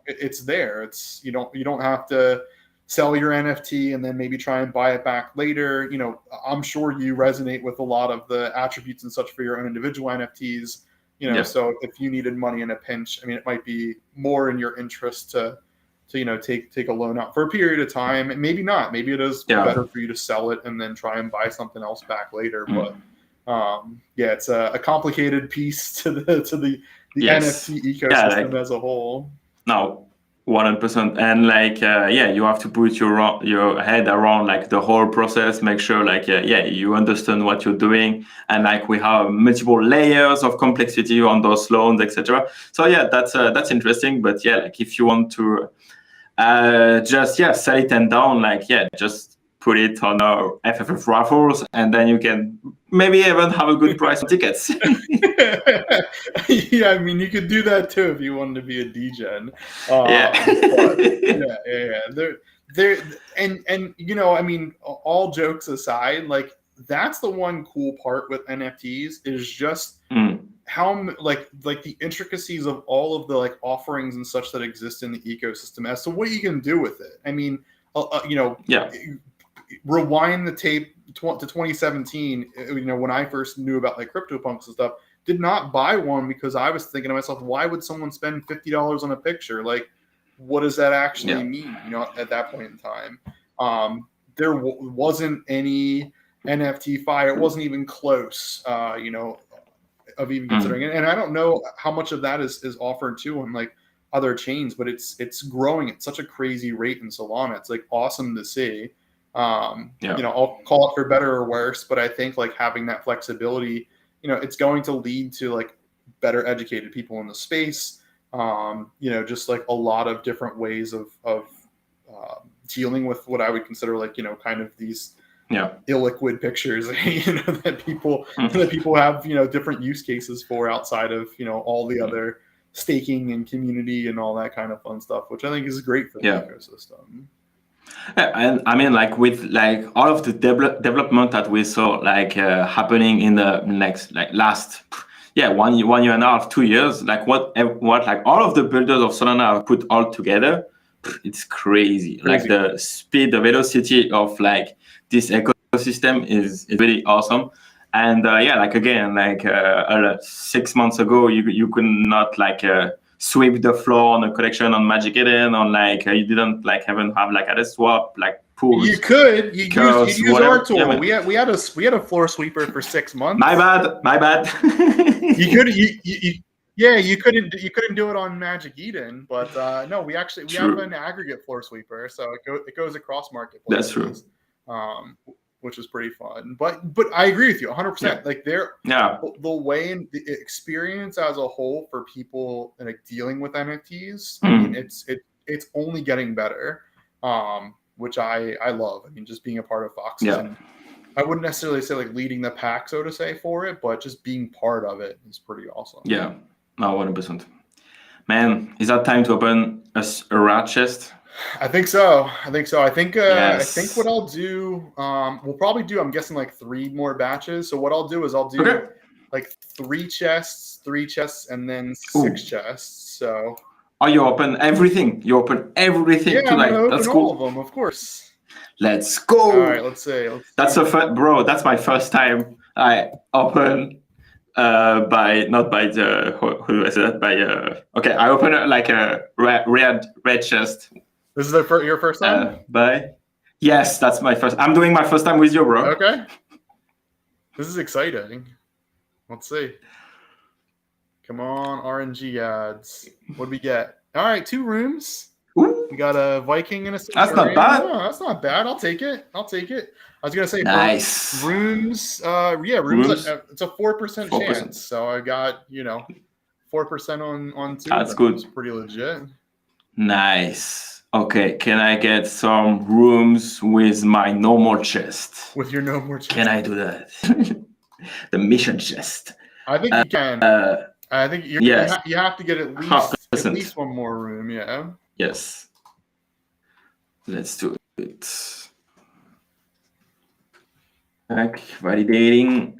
S2: it's there. It's you don't have to sell your NFT and then maybe try and buy it back later. I'm sure you resonate with a lot of the attributes and such for your own individual NFTs. So if you needed money in a pinch, I mean, it might be more in your interest to take a loan out for a period of time, and maybe not. Maybe it is better for you to sell it and then try and buy something else back later. But it's a complicated piece to the NFT ecosystem as a whole.
S1: No, 100%. And like you have to put your head around like the whole process. Make sure like you understand what you're doing, and like we have multiple layers of complexity on those loans, etc. So that's interesting. But like if you want to just sell it and down, like just put it on our FFF raffles, and then you can maybe even have a good price on tickets.
S2: I mean, you could do that too if you wanted to be a degen. I mean, all jokes aside, like that's the one cool part with NFTs is just how like the intricacies of all of the like offerings and such that exist in the ecosystem as to what you can do with it. I mean, rewind the tape to 2017, when I first knew about like CryptoPunks and stuff, did not buy one because I was thinking to myself, why would someone spend $50 on a picture? Like, what does that actually mean? At that point in time, there wasn't any NFTFi. It wasn't even close, of even considering it. And I don't know how much of that is offered too on like other chains, but it's growing at such a crazy rate in Solana. It's like awesome to see. I'll call it for better or worse, but I think like having that flexibility, it's going to lead to like better educated people in the space. Just like a lot of different ways of dealing with what I would consider like, kind of these illiquid pictures, that people have, different use cases for outside of, all the other staking and community and all that kind of fun stuff, which I think is great for the ecosystem.
S1: And I mean, like with like all of the development that we saw happening in the last 1 year and a half, 2 years, like what like all of the builders of Solana have put all together, it's crazy. Like the speed, the velocity of like this ecosystem is really awesome. And like again, 6 months ago, you could not sweep the floor on a collection on Magic Eden, on you didn't even have a swap pools.
S2: You could use our tool. We had a floor sweeper for 6 months.
S1: My bad.
S2: You couldn't do it on Magic Eden, but no, we have an aggregate floor sweeper, so it goes across marketplaces.
S1: That's true.
S2: Which is pretty fun. But I agree with you 100%. The way and the experience as a whole for people dealing with NFTs, I mean, it's only getting better, which I love. I mean, just being a part of Foxes. And I wouldn't necessarily say leading the pack, so to say, for it, but just being part of it is pretty awesome.
S1: Yeah, no, 100%. Man, is that time to open a rat chest?
S2: I think so. I think what I'll do, we'll probably do, I'm guessing 3 more batches. So what I'll do is I'll do 3 chests, and then 6 chests. So.
S1: Oh, you open everything.
S2: Yeah,
S1: tonight. That's cool.
S2: All of them, of course.
S1: Let's go.
S2: All right, let's see.
S1: That's that's my first time I open I open a red chest.
S2: This is your first time?
S1: Yes, that's my first. I'm doing my first time with you, bro.
S2: Okay. This is exciting. Let's see. Come on, RNG ads. What do we get? All right, 2 rooms.
S1: Ooh.
S2: We got a Viking and a
S1: That's not bad.
S2: No, that's not bad. I'll take it. I was gonna say
S1: nice
S2: rooms. Rooms. It's a 4% chance. So I got 4% on 2.
S1: That's good.
S2: It's pretty legit.
S1: Nice. Okay, can I get some rooms with my normal chest?
S2: With your normal chest?
S1: Can I do that? The mission chest.
S2: I think you can. I think you have to get at least 1 more room. Yeah.
S1: Yes. Let's do it. Validating.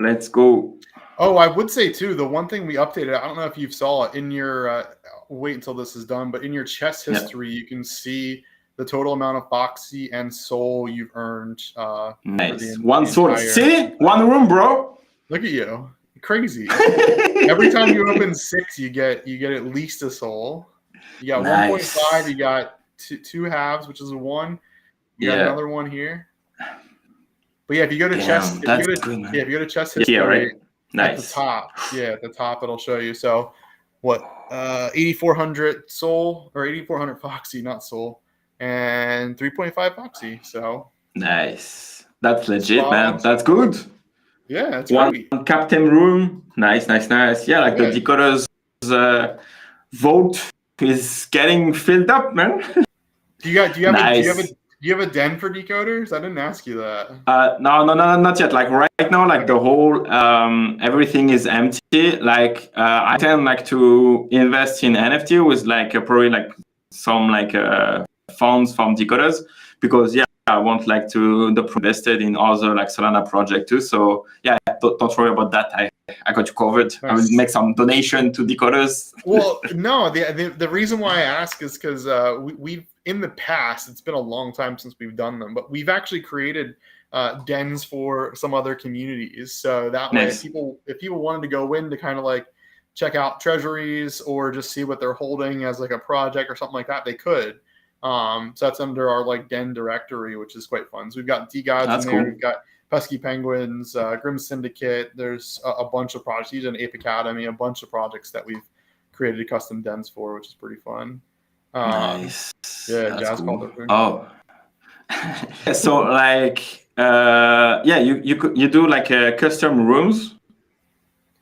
S1: Let's go.
S2: Oh, I would say too, the one thing we updated, I don't know if you saw it in your, wait until this is done, but in your chess history, you can see the total amount of Foxy and Soul you've earned.
S1: Nice. 1 Soul. See? 1 room, bro.
S2: Look at you. Crazy. Every time you open 6, you get at least a Soul. You got 1.5, you got two halves, which is a 1. You got another 1 here. But yeah, if you go to chess, if you go to chess history,
S1: right?
S2: Nice. At the top, it'll show you. So, what? 8,400 Soul or 8,400 Foxy, not Soul, and 3.5 Foxy. So nice.
S1: That's legit, man. That's good.
S2: Yeah, that's
S1: 1 captain room. Nice. Yeah, the Decod3rs vote is getting filled up, man.
S2: Do you have a den for Decod3rs? I didn't ask you that.
S1: No, not yet. Right now, the whole everything is empty. I tend to invest in NFT with probably some funds from Decod3rs, because I want to invested in other Solana project too. So don't worry about that. I got you covered. Nice. I will make some donation to Decod3rs.
S2: Well, no, the reason why I ask is because we've in the past, it's been a long time since we've done them, but we've actually created dens for some other communities. So that way, if people wanted to go in to kind of check out treasuries or just see what they're holding as a project or something like that, they could. So that's under our den directory, which is quite fun. So we've got DGods in there. Cool. We've got Pesky Penguins, Grim Syndicate. There's a bunch of projects. Even Ape Academy, a bunch of projects that we've created custom dens for, which is pretty fun.
S1: Nice.
S2: Yeah, that's Jazz
S1: cool.
S2: called it.
S1: Oh. So you do custom rooms?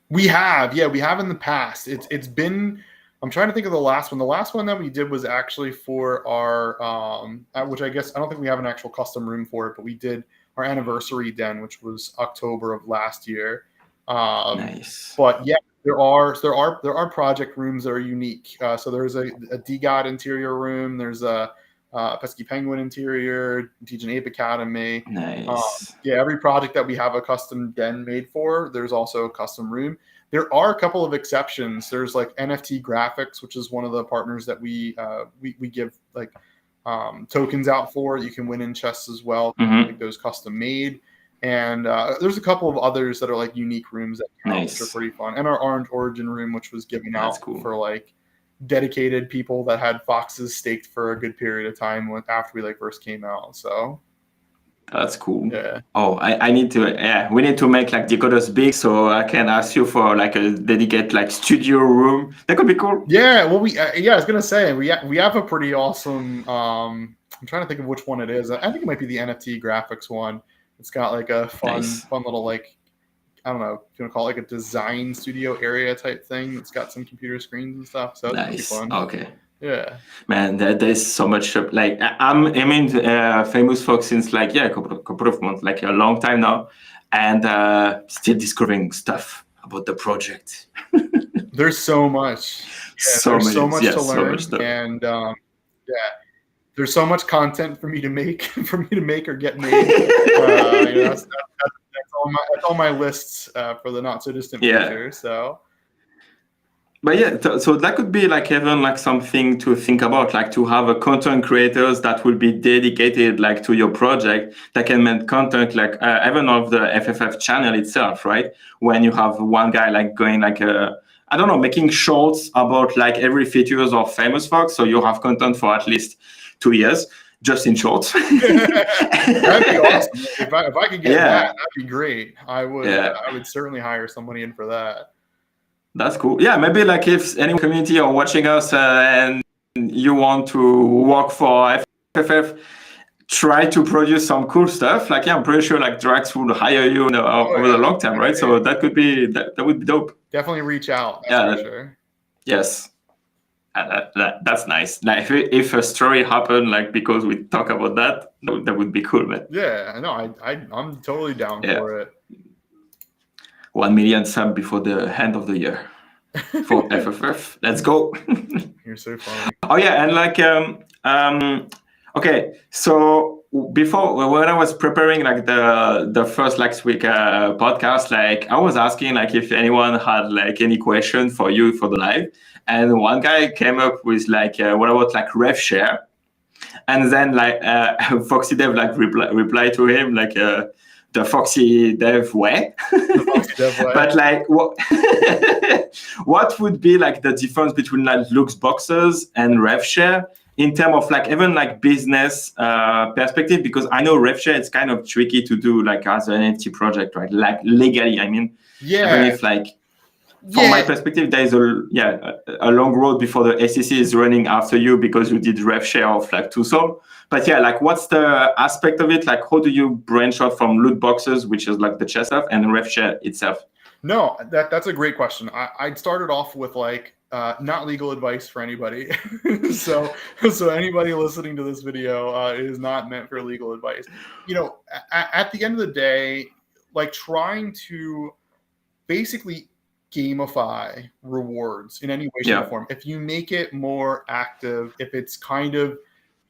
S2: We have in the past. It's been, I'm trying to think of the last one. The last one that we did was actually for our which I guess I don't think we have an actual custom room for it, but we did our anniversary den, which was October of last year.
S1: Nice.
S2: But yeah, there are project rooms that are unique. So there's a DGOT interior room. There's a Pesky Penguin interior, Teach an Ape Academy.
S1: Nice.
S2: Yeah, every project that we have a custom den made for, there's also a custom room. There are a couple of exceptions. There's like NFT Graphics, which is one of the partners that we give like tokens out for. You can win in chests as well, like those custom made. And there's a couple of others that are like unique rooms that which are pretty fun. And our Orange Origin room, which was given out for like dedicated people that had foxes staked for a good period of time after we like first came out. So
S1: that's cool.
S2: Yeah.
S1: Oh, I need to. Yeah, we need to make like Decod3rs big, so I can ask you for like a dedicated like studio room. That could be cool.
S2: Yeah. Well, I was gonna say we have a pretty awesome. I'm trying to think of which one it is. I think it might be the NFT Graphics one. It's got like a fun little like, I don't know, if you want to call it like a design studio area type thing. It's got some computer screens and stuff. So it's pretty fun.
S1: Okay.
S2: Yeah.
S1: Man, there's so much like I'm Famous Fox since like a couple of months, like a long time now, and still discovering stuff about the project.
S2: There's so much. Yeah, there's so much to learn, and there's so much content for me to make or get made. That's all my lists for the not so distant future. So.
S1: But yeah, so that could be like even like something to think about, like to have a content creators that will be dedicated like to your project that can make content like even of the FFF channel itself, right? When you have one guy like going like I don't know, making shorts about like every features of Famous Fox, so you have content for at least 2 years just in shorts.
S2: That'd be awesome. If I could get that, that'd be great. I would certainly hire somebody in for that.
S1: That's cool. Yeah, maybe like if any community are watching us and you want to work for FFF, try to produce some cool stuff. Like, I'm pretty sure like Draxxts will hire you over the long term, right? So that could be that would be dope.
S2: Definitely reach out. That's for sure.
S1: Yes, that's nice. Like if a story happened, like because we talk about that would be cool, man.
S2: Yeah, I know. I'm totally down for it.
S1: 1 million sub before the end of the year for FFF. Let's go.
S2: You're so funny.
S1: Oh yeah, and like okay, so before when I was preparing like the first last week podcast, like I was asking like if anyone had like any question for you for the live, and one guy came up with like what about like rev share, and then like Foxy Dev like reply to him like the Foxy Dev way. But like what would be like the difference between like Lux boxes and rev share in terms of like even like business perspective? Because I know rev share it's kind of tricky to do like as an NFT project, right? Like legally, I mean, even if like from my perspective, there is a long road before the SEC is running after you because you did rev share of like Tucson. But yeah, like what's the aspect of it? Like how do you branch out from loot boxes, which is like the chess stuff, and rev share itself?
S2: No, that's a great question. I started off with like not legal advice for anybody. so anybody listening to this video, it is not meant for legal advice. You know, at the end of the day, like trying to basically gamify rewards in any way, shape, or form. If you make it more active, if it's kind of,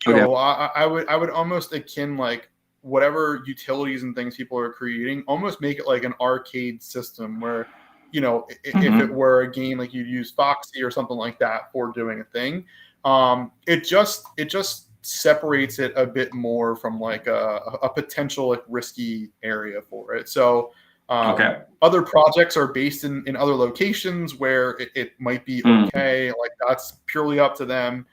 S2: you know, I would almost akin like whatever utilities and things people are creating, almost make it like an arcade system where, you know, if it were a game like you'd use Foxy or something like that for doing a thing, it just separates it a bit more from like a potential like risky area for it. So other projects are based in other locations where it might be okay. Like that's purely up to them.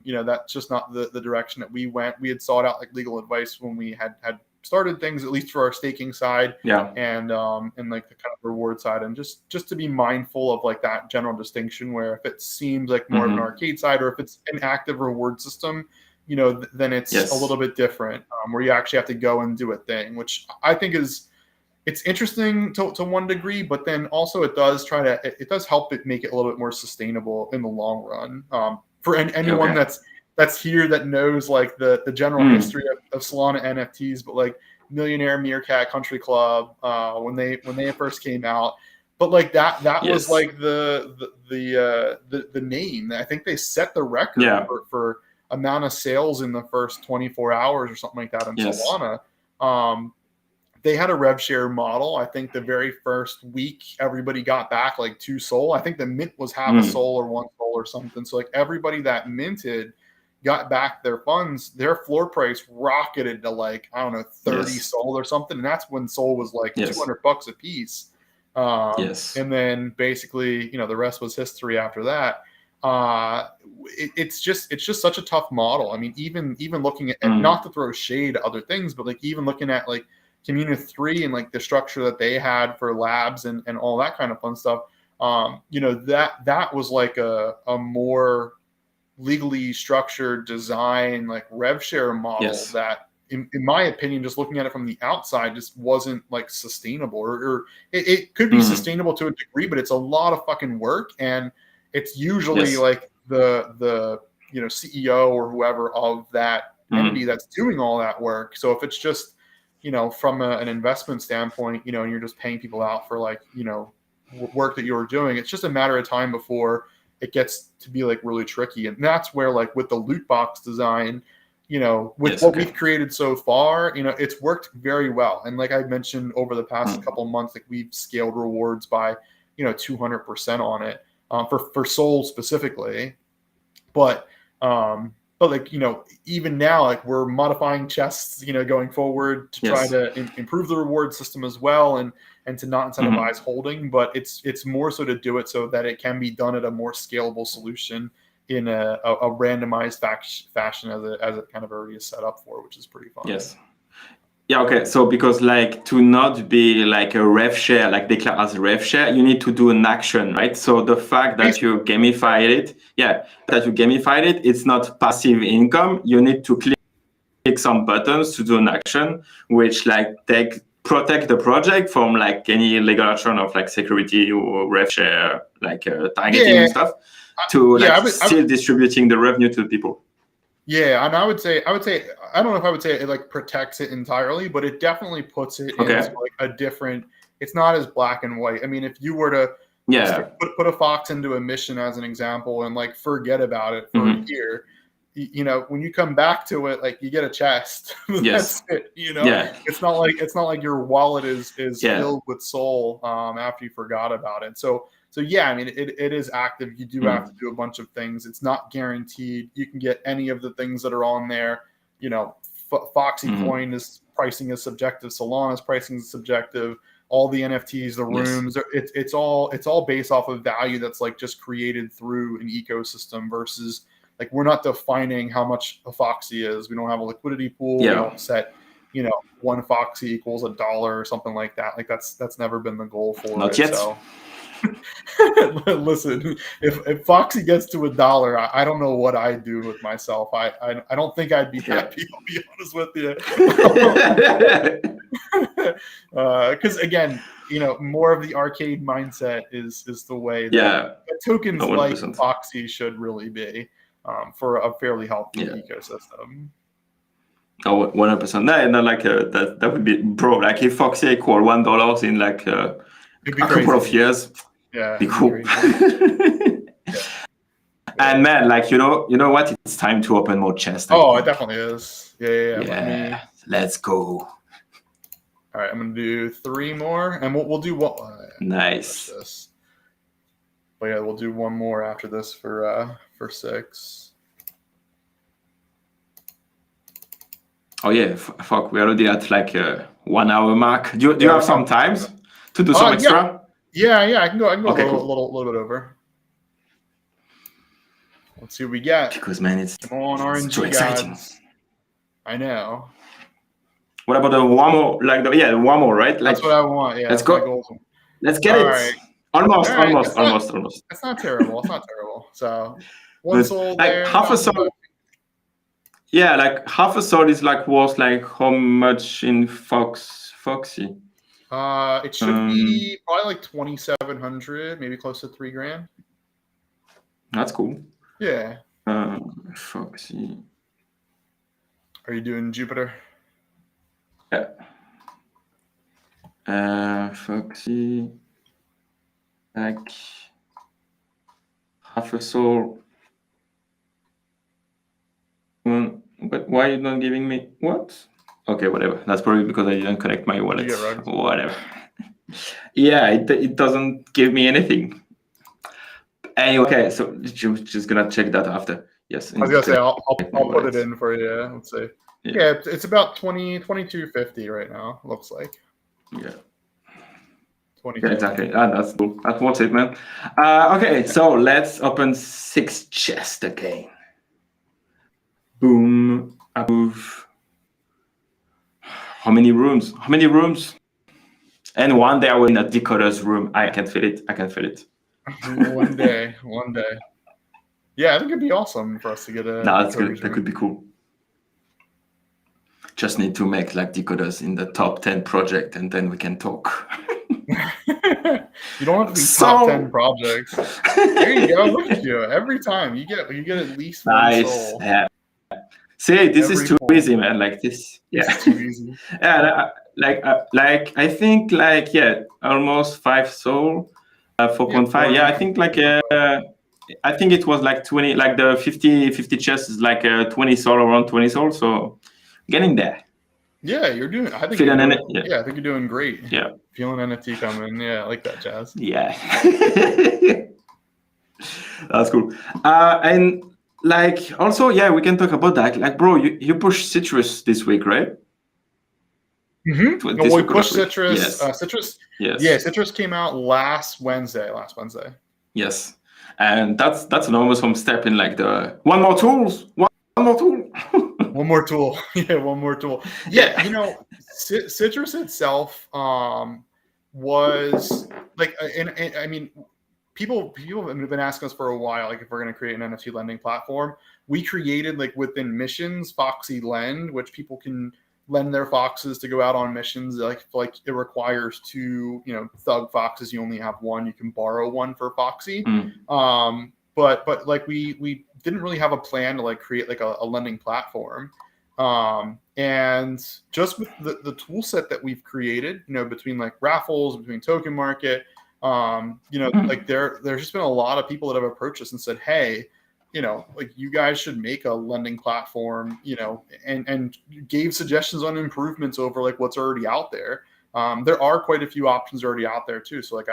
S2: You know, that's just not the direction that we went. We had sought out like legal advice when we had started things, at least for our staking side, and like the kind of reward side, and just to be mindful of like that general distinction where if it seems like more of an arcade side or if it's an active reward system, you know, then it's a little bit different, where you actually have to go and do a thing, which I think it's interesting to one degree, but then also it does help it make it a little bit more sustainable in the long run. For anyone that's here that knows like the general history of Solana NFTs, but like Millionaire Meerkat Country Club when they first came out. But like that was like the name. I think they set the record for amount of sales in the first 24 hours or something like that in Solana. They had a rev share model. I think the very first week everybody got back like 2 SOL. I think the mint was half a SOL or 1 SOL or something. So like everybody that minted got back their funds. Their floor price rocketed to like, I don't know, 30 SOL or something. And that's when SOL was like $200 a piece. And then basically, you know, the rest was history after that. It's just such a tough model. I mean, even looking at, not to throw shade to other things, but like even looking at like Community3 and like the structure that they had for labs and all that kind of fun stuff, you know, that was like a more legally structured design, like rev share model that in my opinion, just looking at it from the outside, just wasn't like sustainable, or it could be sustainable to a degree, but it's a lot of fucking work. And it's usually like the you know, CEO or whoever of that entity that's doing all that work. So if it's just, you know, from an investment standpoint, you know, and you're just paying people out for like, you know, work that you're doing, it's just a matter of time before it gets to be like really tricky. And that's where like with the loot box design, you know, with what we've created so far, you know, it's worked very well. And like I mentioned, over the past couple of months, like we've scaled rewards by, you know, 200% on it, for SOL specifically. But like, you know, even now, like we're modifying chests, you know, going forward to try to improve the reward system as well, and to not incentivize holding. But it's more so to do it so that it can be done at a more scalable solution in a randomized fashion as it kind of already is set up for, which is pretty fun.
S1: Yeah, okay. So because like to not be like a rev share, like declared as a rev share, you need to do an action, right? So the fact that you gamified it, it's not passive income. You need to click some buttons to do an action, which like protect the project from like any legal action of like security or rev share, like targeting and stuff, to still distributing the revenue to the people.
S2: Yeah, and I would say I don't know if I would say it like protects it entirely, but it definitely puts it into like a different. It's not as black and white. I mean, if you were to put a fox into a mission as an example and like forget about it for a year, you know, when you come back to it, like you get a chest. That's it. You know, it's not like your wallet is filled with SOL after you forgot about it. So yeah, I mean, it is active. You do have to do a bunch of things. It's not guaranteed. You can get any of the things that are on there. You know, Foxy Coin is pricing is subjective. Solana's pricing is subjective. All the NFTs, the rooms, it's all based off of value that's like just created through an ecosystem versus like we're not defining how much a Foxy is. We don't have a liquidity pool. We don't set, you know, 1 Foxy equals $1 or something like that. Like that's never been the goal for
S1: not yet.
S2: So. Listen, if Foxy gets to $1, I don't know what I'd do with myself. I don't think I'd be happy. I'll be honest with you. Because again, you know, more of the arcade mindset is the way that tokens 100%. Like Foxy should really be for a fairly healthy ecosystem.
S1: Oh, 100%. No, like that would be, bro. Like if Foxy equal $1 in like a couple of years.
S2: Yeah,
S1: be cool. And man, like you know what? It's time to open more chests.
S2: It definitely is. Yeah.
S1: Let's go.
S2: All right, I'm gonna do 3 more, and we'll do what?
S1: Nice.
S2: But yeah, we'll do 1 more after this for 6.
S1: Oh yeah, fuck. We're already at like 1 hour mark. Do you have some time to do some extra?
S2: Yeah, I can go a little bit over. Let's see what we get.
S1: Because man, it's
S2: RNG
S1: too exciting.
S2: Gods. I know.
S1: What about the one more? Like the one more, right? Like,
S2: that's what I want. Yeah,
S1: let's go. Let's get it. Right. Almost.
S2: It's not terrible. So 1 SOL
S1: like
S2: there.
S1: Half a SOL. Yeah, like half a SOL is like worth like how much in Foxy?
S2: It should be probably like 2,700, maybe close to $3,000.
S1: That's cool.
S2: Yeah.
S1: Foxy.
S2: Are you doing Jupiter?
S1: Yeah. Foxy, like half a soul. But why are you not giving me what? Okay, whatever. That's probably because I didn't connect my wallet.
S2: You get rugs.
S1: Whatever. Yeah, it doesn't give me anything. Anyway, okay, so just gonna check that after. Yes.
S2: I was gonna say I'll put it in for you. Let's see. Yeah, it's about 22.50 right now. Looks like.
S1: Yeah.
S2: 22.
S1: Yeah, exactly. That's cool. That's worth it, man. Okay, so let's open 6 chests again. Boom. Approve. How many rooms? How many rooms? And one day I will in a Decod3rs room. I can feel it. I can feel it.
S2: One day. Yeah, I think it'd be awesome for us to get a.
S1: No, that's good. That could be cool. Just need to make like Decod3rs in the top 10 project, and then we can talk.
S2: You don't have to be top 10 projects. There you go. Look at you. Every time you get at least one soul.
S1: Yeah. See, this is too easy, man. Like this. Yeah.
S2: It's too easy.
S1: Yeah. Like I think like almost 5 soul, 4.5. Yeah, I think like I think it was like 20. Like the 50 chests is like 20 soul, around 20 soul. So getting there.
S2: Yeah, you're doing. I think
S1: I
S2: think you're doing great.
S1: Yeah,
S2: feeling NFT coming. Yeah, I like that, Jazz.
S1: Yeah, that's cool. And like also, yeah, we can talk about that. Like, bro, you pushed Citrus this week, right?
S2: Mm-hmm. Well, we pushed Citrus.
S1: Yes.
S2: Citrus.
S1: Yes.
S2: Yeah, Citrus came out last Wednesday.
S1: Yes, and that's an almost home step in like the one more tool.
S2: One more tool. Yeah, one more tool. Yeah, you know, Citrus itself was like, and I mean, people have been asking us for a while, like if we're going to create an NFT lending platform. We created like within missions, Foxy Lend, which people can lend their foxes to go out on missions. Like it requires 2, thug foxes. You only have one. You can borrow one for Foxy. But like we didn't really have a plan to like create like a lending platform. And just with the tool set that we've created, between like raffles, between token market, like there's just been a lot of people that have approached us and said, hey, like you guys should make a lending platform, and gave suggestions on improvements over like what's already out there. There are quite a few options already out there too. So like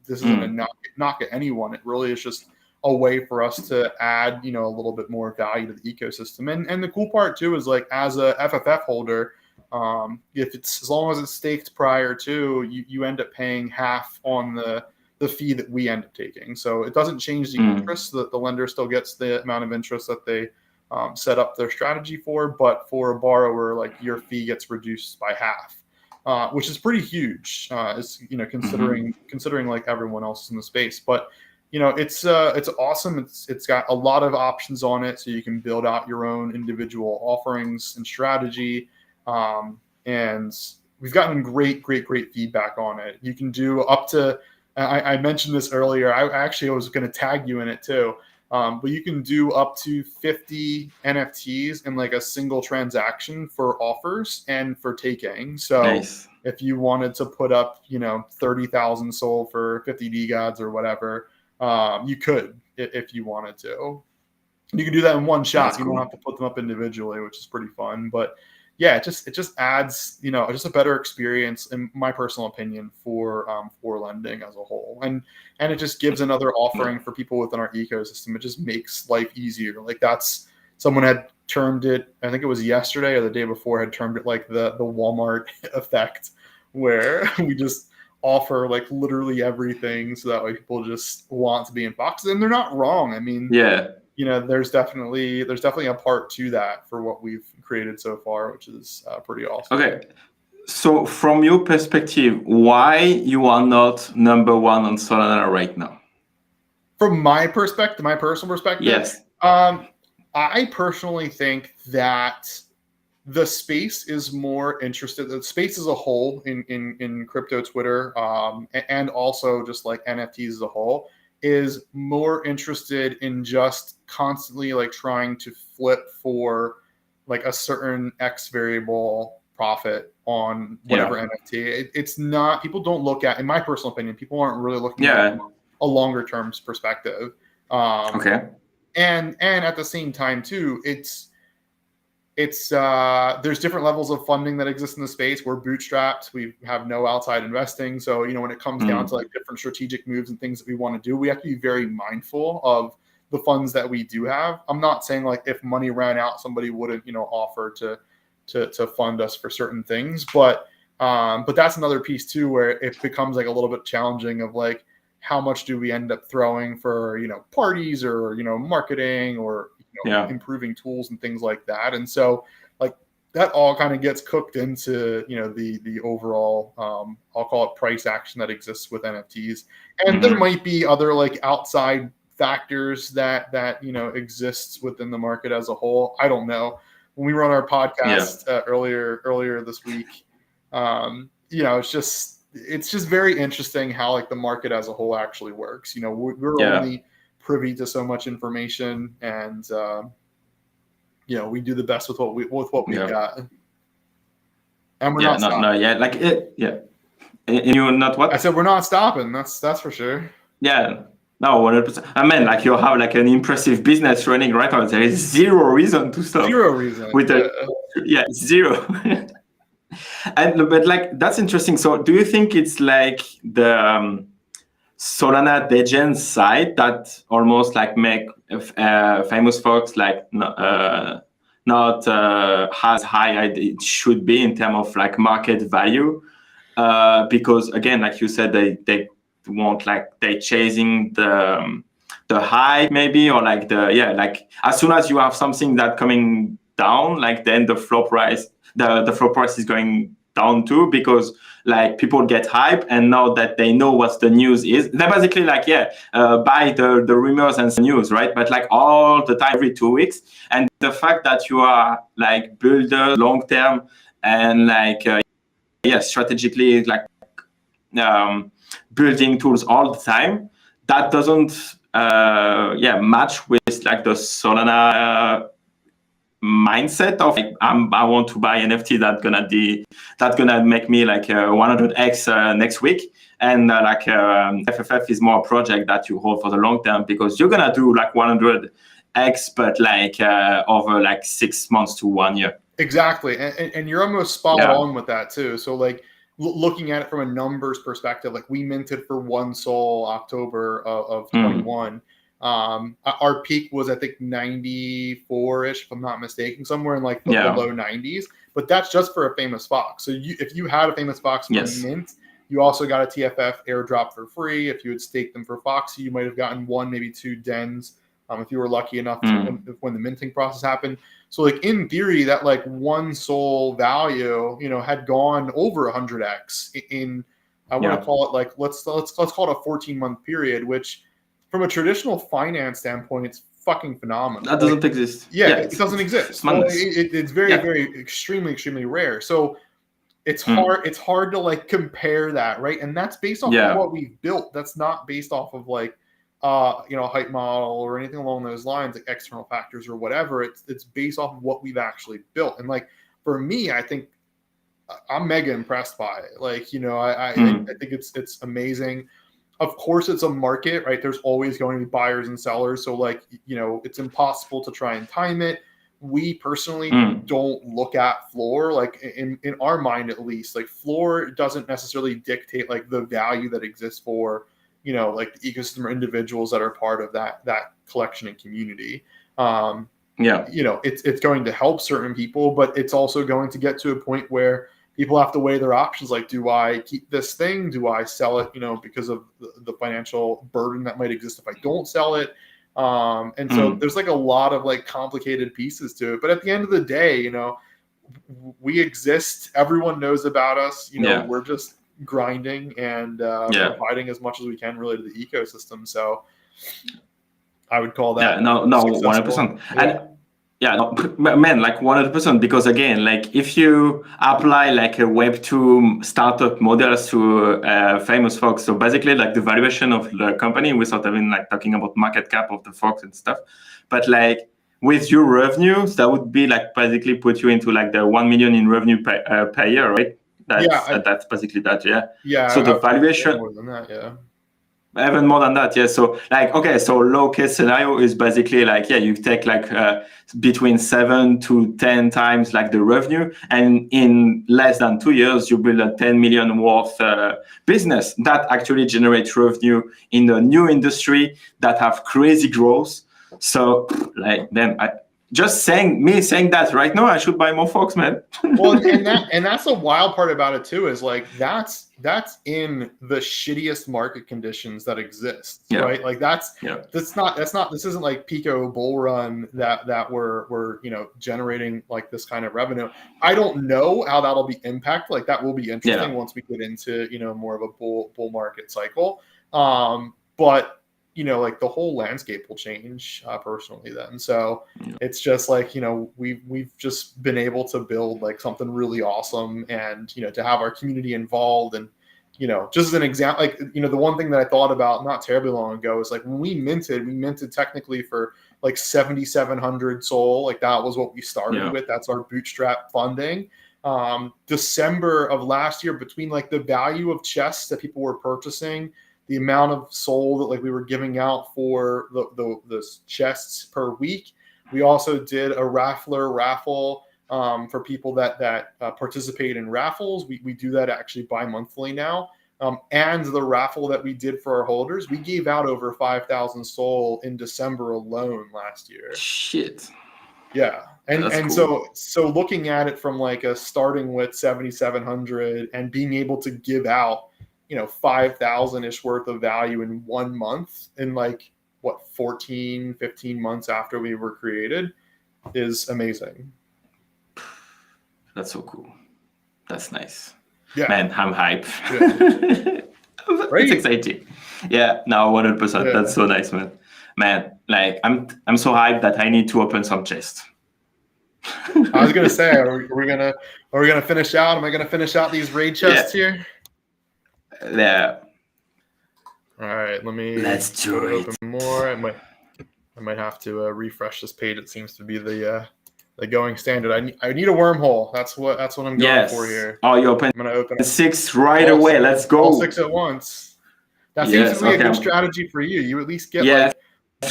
S2: this isn't a knock at anyone. It really is just a way for us to add, a little bit more value to the ecosystem. And the cool part too is like as a FFF holder, if it's as long as it's staked prior to, you end up paying half on the fee that we end up taking. So it doesn't change the interest. The lender still gets the amount of interest that they set up their strategy for, but for a borrower, like your fee gets reduced by half, which is pretty huge. Considering like everyone else in the space, but it's awesome. It's got a lot of options on it, so you can build out your own individual offerings and strategy. And we've gotten great feedback on it. You can do up to, I mentioned this earlier. I actually was going to tag you in it too. But you can do up to 50 NFTs in like a single transaction for offers and for taking. So nice. If you wanted to put up, 30,000 soul for 50 DeGods or whatever, you could if you wanted to. You can do that in one shot. That's you cool. Don't have to put them up individually, which is pretty fun. But yeah, it just adds, just a better experience, in my personal opinion, for lending as a whole. And it just gives another offering for people within our ecosystem. It just makes life easier. Like someone had termed it, I think it was yesterday or the day before, had termed it like the Walmart effect, where we just offer like literally everything so that way people just want to be in boxes. And they're not wrong. I mean, yeah. There's definitely a part to that for what we've created so far, which is pretty awesome. Okay,
S1: so from your perspective, why you are not number one on Solana right now?
S2: From my perspective, my personal perspective,
S1: yes.
S2: I personally think that the space is more interested. The space as a whole in crypto Twitter, and also just like NFTs as a whole, is more interested in just constantly like trying to flip for like a certain X variable profit on whatever NFT. It's not, people don't look at, in my personal opinion, people aren't really looking at a longer term perspective. And at the same time too, it's there's different levels of funding that exist in the space. We're bootstrapped. We have no outside investing. So, you know, when it comes down to like different strategic moves and things that we want to do, we have to be very mindful of the funds that we do have. I'm not saying like if money ran out, somebody wouldn't, you know, offer to fund us for certain things. But that's another piece too, where it becomes like a little bit challenging of like, how much do we end up throwing for, you know, parties or, you know, marketing or, you know, improving tools and things like that. And so like that all kind of gets cooked into, you know, the overall, I'll call it price action that exists with NFTs. And there might be other like outside factors that, you know, exists within the market as a whole. I don't know. When we were on our podcast earlier this week, you know, it's just very interesting how like the market as a whole actually works. You know, we're only privy to so much information, and you know, we do the best with what we got. And we're not stopping.
S1: And you're not what?
S2: I said we're not stopping. That's for sure.
S1: Yeah. No, 100%. I mean, like you have like an impressive business running right now. There is zero reason to stop.
S2: Zero reason.
S1: Zero. But like that's interesting. So, do you think it's like the Solana Degen side that almost like make famous folks like not as high as it should be in terms of like market value? Because again, like you said, they want like they're chasing the hype maybe, or like like as soon as you have something that coming down, like then the floor price is going down too, because like people get hype, and now that they know what the news is, they're basically like buy the rumors and the news, right? But like all the time, every 2 weeks, and the fact that you are like builder long term and like strategically like building tools all the time, that doesn't match with like the Solana mindset of like, I want to buy NFT that's gonna make me like 100x next week, and like FFF is more a project that you hold for the long term, because you're gonna do like 100x, but like over like 6 months to 1 year.
S2: Exactly, and you're almost spot on with that too. So like looking at it from a numbers perspective, like we minted for 1 Sol October of 21. Our peak was I think 94-ish, if I'm not mistaken, somewhere in like the low 90s. But that's just for a famous fox. So if you had a famous fox from mint, you also got a TFF airdrop for free. If you had staked them for Foxy, you might have gotten 1, maybe 2 dens if you were lucky enough to, when the minting process happened. So like in theory, that like 1 Sol value, you know, had gone over 100x in I want to call it like let's call it a 14-month period, which from a traditional finance standpoint, it's fucking phenomenal.
S1: That doesn't exist.
S2: It doesn't exist. It's very, very extremely rare. So it's hard. It's hard to like compare that, right? And that's based off of what we've built. That's not based off of like you know, a hype model or anything along those lines, like external factors or whatever. It's based off of what we've actually built. And like for me, I think I'm mega impressed by it. Like, you know, I think it's amazing. Of course, it's a market, right? There's always going to be buyers and sellers. So like, you know, it's impossible to try and time it. We personally don't look at floor, like in our mind, at least, like floor doesn't necessarily dictate like the value that exists for, you know, like the ecosystem or individuals that are part of that collection and community. You know, it's going to help certain people, but it's also going to get to a point where people have to weigh their options. Like, do I keep this thing? Do I sell it? You know, because of the financial burden that might exist if I don't sell it. And so there's like a lot of like complicated pieces to it. But at the end of the day, you know, we exist. Everyone knows about us. You know, we're just grinding and providing as much as we can really to the ecosystem. So I would call that
S1: 100%. Man, like 100%, because again, like if you apply like a Web2 startup models to famous folks, so basically like the valuation of the company without even like talking about market cap of the folks and stuff, but like with your revenues, that would be like basically put you into like the 1 million in revenue per year, right? That's basically that, yeah.
S2: Yeah.
S1: So the valuation
S2: more than that, yeah.
S1: Even more than that, yeah. So like, okay, so low case scenario is basically like, yeah, you take like between 7 to 10 times like the revenue, and in less than 2 years, you build a 10 million worth business that actually generates revenue in the new industry that have crazy growth. So like, then saying that right now, I should buy more Fox, man.
S2: Well, and that's the wild part about it too, is like that's in the shittiest market conditions that exist, right? Like this isn't like Pico bull run that we're generating like this kind of revenue. I don't know how that'll be impacted. Like that will be interesting once we get into more of a bull market cycle. But like the whole landscape will change personally then. So it's just like, we've just been able to build like something really awesome, and, to have our community involved. And, just as an example, like, the one thing that I thought about not terribly long ago is like when we minted technically for like 7,700 SOL. Like that was what we started with. That's our bootstrap funding. December of last year, between like the value of chests that people were purchasing, the amount of SOL that like we were giving out for the chests per week. We also did a raffle for people that participate in raffles. We do that actually bi-monthly now. And the raffle that we did for our holders, we gave out over 5,000 SOL in December alone last year.
S1: Shit.
S2: Yeah. And
S1: cool.
S2: so looking at it from like a starting with 7,700 and being able to give out 5,000-ish worth of value in 1 month, in like 14, 15 months after we were created, is amazing.
S1: That's so cool. That's nice.
S2: Yeah.
S1: Man, I'm hype.
S2: Yeah.
S1: It's exciting. Yeah, no, 100%. Yeah. That's so nice, man. Man, like I'm so hyped that I need to open some chests.
S2: I was gonna say, are we gonna finish out? Am I gonna finish out these raid chests here?
S1: Yeah.
S2: All right,
S1: let's do it.
S2: Open more. I might have to refresh this page. It seems to be the going standard. I need a wormhole. That's what I'm going for here.
S1: Oh, you open.
S2: I'm gonna open
S1: 6 right away. Let's go.
S2: All 6 at once. That seems to be a good strategy for you. You at least get like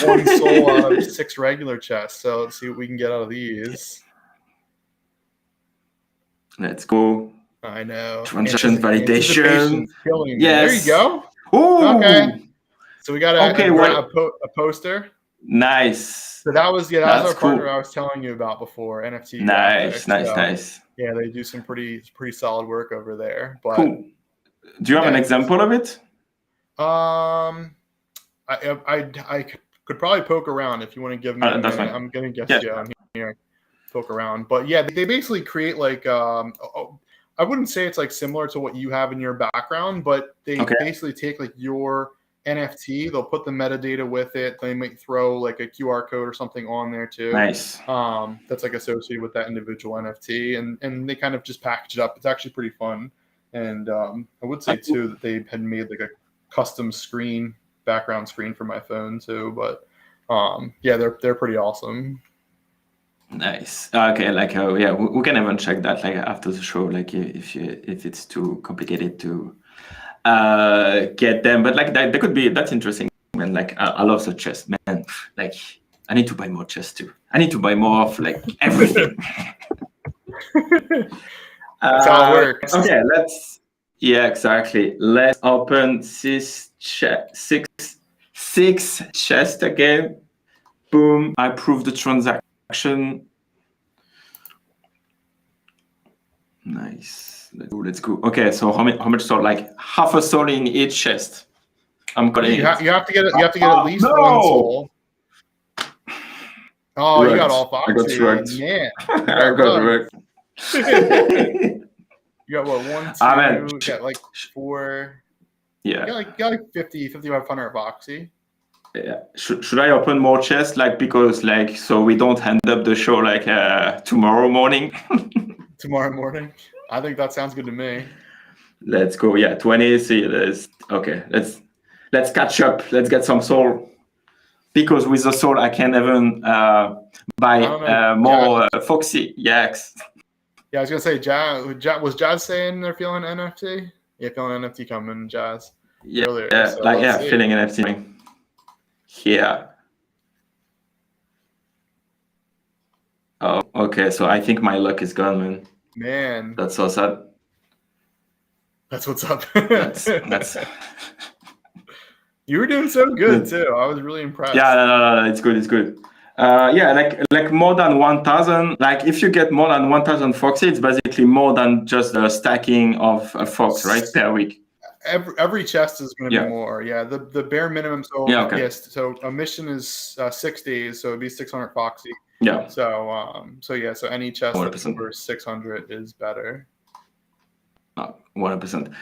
S2: 1 SOL out of 6 regular chests. So let's see what we can get out of these.
S1: Let's go.
S2: I know.
S1: Transaction validation. Yes.
S2: There you go.
S1: Ooh.
S2: Okay. So we got a poster.
S1: Nice.
S2: So that was our partner I was telling you about before, NFT.
S1: Nice.
S2: Yeah, they do some pretty solid work over there. But
S1: cool. Do you have an example of it?
S2: I could probably poke around if you want to give me a minute. I'm gonna get you on here. Poke around. But yeah, they basically create like I wouldn't say it's like similar to what you have in your background, but they basically take like your NFT, they'll put the metadata with it. They might throw like a QR code or something on there too.
S1: Nice.
S2: That's like associated with that individual NFT, and they kind of just package it up. It's actually pretty fun. And I would say too that they had made like a custom background screen for my phone too. But yeah, they're pretty awesome.
S1: Nice. Okay, like yeah, we can even check that like after the show, like if it's too complicated to get them, but like that could be, that's interesting. Man, like I love the chest, man. Like I need to buy more chests too. I need to buy more of like everything.
S2: That's how it works.
S1: Okay, exactly. Let's open six chests again. Boom. I approve the transaction. Nice. Let's go. Okay, so how much SOL? Like half a SOL in each chest. I'm calling
S2: you have to get at least 1 SOL. Oh, you got all Foxy. Man.
S1: I got wrecked.
S2: You got what, 1, 2, you got like 4.
S1: Yeah.
S2: You got like 5,500 Foxy.
S1: Yeah. Should I open more chests, like, because like so we don't end up the show like tomorrow morning?
S2: Tomorrow morning? I think that sounds good to me.
S1: Let's go. Yeah, 20. See, okay. Let's catch up. Let's get some SOL. because with the soul I can even
S2: I
S1: buy
S2: don't know.
S1: more Foxy. Yes.
S2: Yeah, I was gonna say, was Jazz saying they're feeling NFT? Yeah, feeling NFT coming, Jazz,
S1: Yeah,
S2: earlier. So
S1: like
S2: let's see.
S1: feeling NFT here. Oh, okay. So I think my luck is gone, man.
S2: Man,
S1: That's so sad.
S2: that's what's up.
S1: That's.
S2: You were doing so good too. I was really impressed.
S1: Yeah, no, it's good. It's good. Yeah, like more than 1,000. Like if you get more than 1,000 Foxy, it's basically more than just the stacking of a Fox, right, per week.
S2: Every chest is going to
S1: Yeah.
S2: be more. Yeah, the bare minimum. So
S1: Yeah, okay.
S2: yes, so a mission is 6 days, so it'd be 600 Foxy.
S1: Yeah.
S2: So yeah, so any chest
S1: 100%.
S2: that's over 600 is better.
S1: 100%.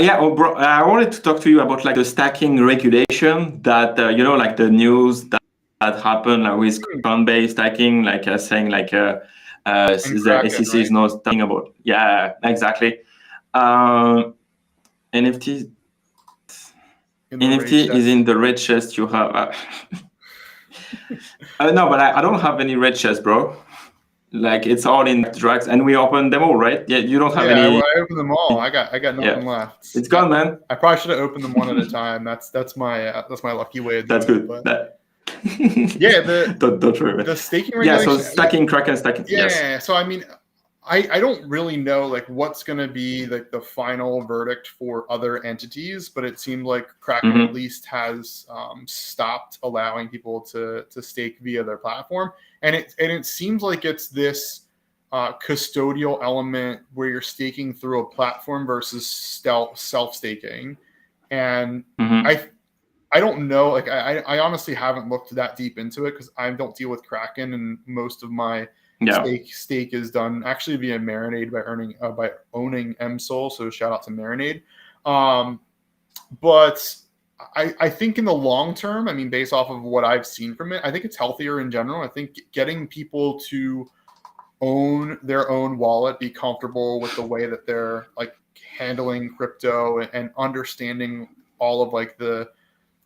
S1: Yeah, oh, bro, I wanted to talk to you about like the stacking regulation that you know, like the news that happened like, with Coinbase stacking, like saying like the SEC is not talking about. Yeah, exactly. NFT is in the red chest you have. No, but I don't have any red chest, bro. Like it's all in Draxxts, and we opened them all, right? Yeah, you don't have any.
S2: Yeah, I opened them all. I got nothing left.
S1: It's gone, man.
S2: I probably should have opened them one at a time. That's my lucky way of doing
S1: That's good.
S2: it. But yeah,
S1: don't worry.
S2: The staking regulation.
S1: Yeah, so stacking, Kraken stacking.
S2: Yeah,
S1: yes.
S2: So I mean, I don't really know like what's going to be like the final verdict for other entities, but it seemed like Kraken at least has stopped allowing people to stake via their platform, and it seems like it's this custodial element where you're staking through a platform versus self staking, and I don't know, like I honestly haven't looked that deep into it because I don't deal with Kraken, and most of my stake is done actually via Marinade by owning MSOL. So shout out to Marinade. But I think in the long term, I mean, based off of what I've seen from it, I think it's healthier in general. I think getting people to own their own wallet, be comfortable with the way that they're like handling crypto and understanding all of like the,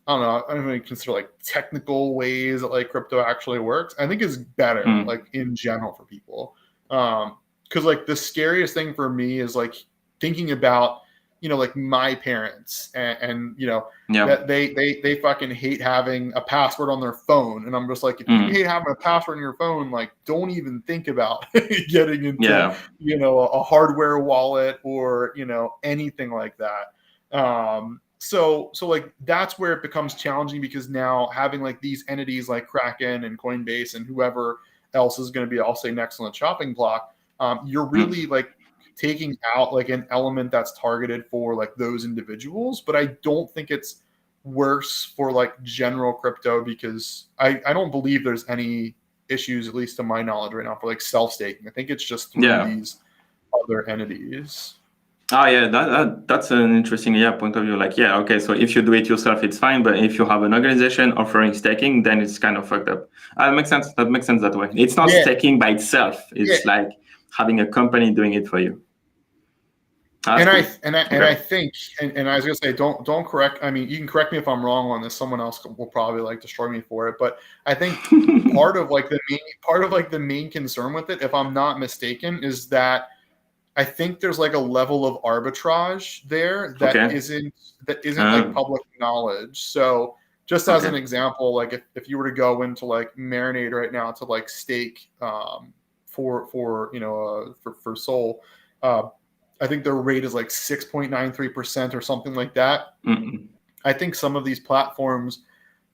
S2: I don't even consider like technical ways that like crypto actually works, I think is better like in general for people. Because like the scariest thing for me is like thinking about, you know, like my parents and you know, that they fucking hate having a password on their phone. And I'm just like, if you hate having a password on your phone, like don't even think about getting into, you know, a hardware wallet or, you know, anything like that. So like that's where it becomes challenging, because now having like these entities like Kraken and Coinbase and whoever else is going to be, I'll say, next on the chopping block, you're really like taking out like an element that's targeted for like those individuals. But I don't think it's worse for like general crypto, because I don't believe there's any issues, at least to my knowledge right now, for like self-staking. I think it's just through these other entities.
S1: Oh yeah, that's an interesting point of view. Like okay, so if you do it yourself, it's fine, but if you have an organization offering staking, then it's kind of fucked up. That makes sense. That makes sense that way. It's not staking by itself. It's like having a company doing it for you. I
S2: think, and I was gonna say, don't correct. I mean, you can correct me if I'm wrong on this. Someone else will probably like destroy me for it, but I think part of the main concern with it, if I'm not mistaken, is that I think there's like a level of arbitrage there that isn't like public knowledge. So just as an example, like if you were to go into like Marinade right now to like stake for you know for Sol, I think their rate is like 6.93% or something like that. I think some of these platforms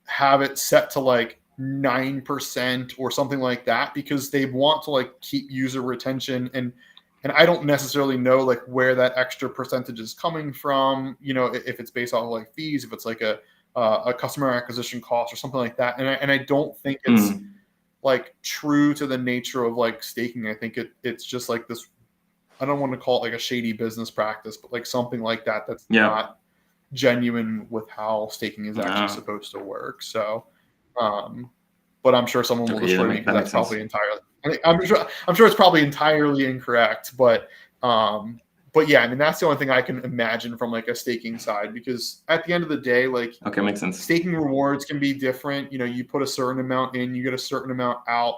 S2: have it set to like 9% or something like that, because they want to like keep user retention, and I don't necessarily know like where that extra percentage is coming from, you know, if it's based on like fees, if it's like a customer acquisition cost or something like that. And I don't think it's like true to the nature of like staking. I think it's just like this, I don't want to call it like a shady business practice, but like something like that that's not genuine with how staking is actually supposed to work. So, but I'm sure someone will destroy me because that's probably entirely. I'm sure it's probably entirely incorrect, but but yeah, I mean, that's the only thing I can imagine from like a staking side, because at the end of the day, like,
S1: Okay, makes sense.
S2: staking rewards can be different. You know, you put a certain amount in, you get a certain amount out.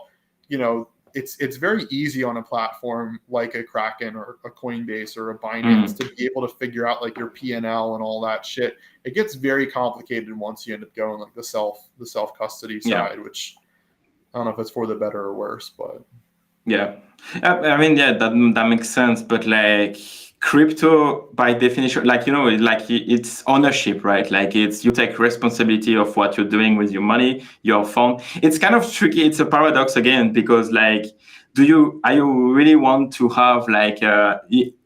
S2: You know, it's very easy on a platform like a Kraken or a Coinbase or a Binance to be able to figure out like your P&L and all that shit. It gets very complicated once you end up going like the self custody side, which I don't know if it's for the better or worse, but
S1: yeah, I mean, yeah, that makes sense. But like crypto, by definition, like like it's ownership, right? Like it's you take responsibility of what you're doing with your money, your fund. It's kind of tricky. It's a paradox again, because like, are you really want to have like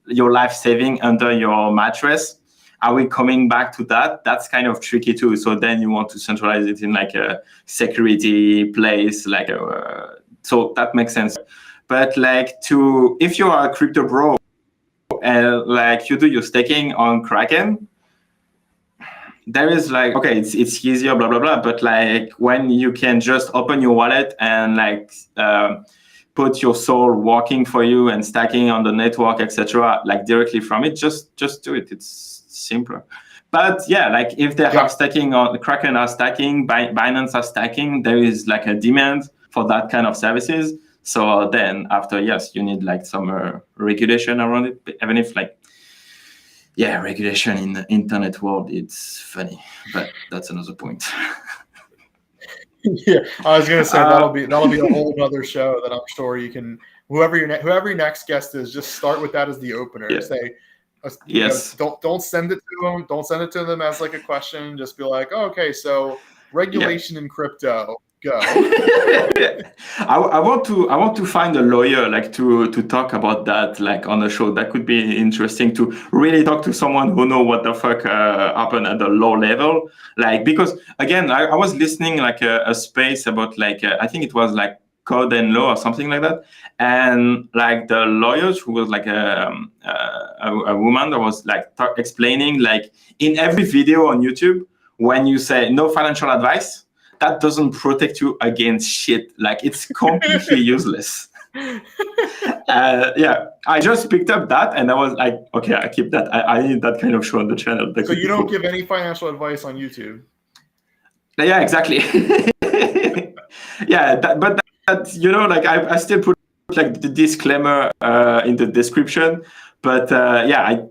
S1: your life saving under your mattress? Are we coming back to that? That's kind of tricky too. So then you want to centralize it in like a security place, like so that makes sense. But like if you are a crypto bro and like you do your staking on Kraken, there is like, okay, it's easier, blah, blah, blah. But like when you can just open your wallet and like put your soul working for you and stacking on the network, etc., like directly from it, just do it. It's simpler. But yeah, like if they have stacking on Kraken are stacking, Binance are stacking, there is like a demand for that kind of services. So then after, yes, you need like some regulation around it, even if like, yeah, regulation in the internet world, it's funny, but that's another point.
S2: Yeah, I was gonna say that'll be a whole other show that I'm sure you can, whoever your next guest is, just start with that as the opener.
S1: Yeah.
S2: Say,
S1: yes,
S2: don't send it to them. Don't send it to them as like a question. Just be like, oh, okay, so regulation in crypto. Go.
S1: I want to find a lawyer like to talk about that like on the show. That could be interesting to really talk to someone who know what the fuck happened at the law level. Like, because again, I was listening like a space about like I think it was like code and law or something like that, and like the lawyers who was like a woman that was like explaining like in every video on YouTube, when you say no financial advice, that doesn't protect you against shit. Like it's completely useless. Yeah, I just picked up that and I was like, okay, I keep that. I need that kind of show on the channel.
S2: So you don't give any financial advice on YouTube?
S1: Yeah, exactly. Yeah, but like I still put like the disclaimer in the description. But yeah,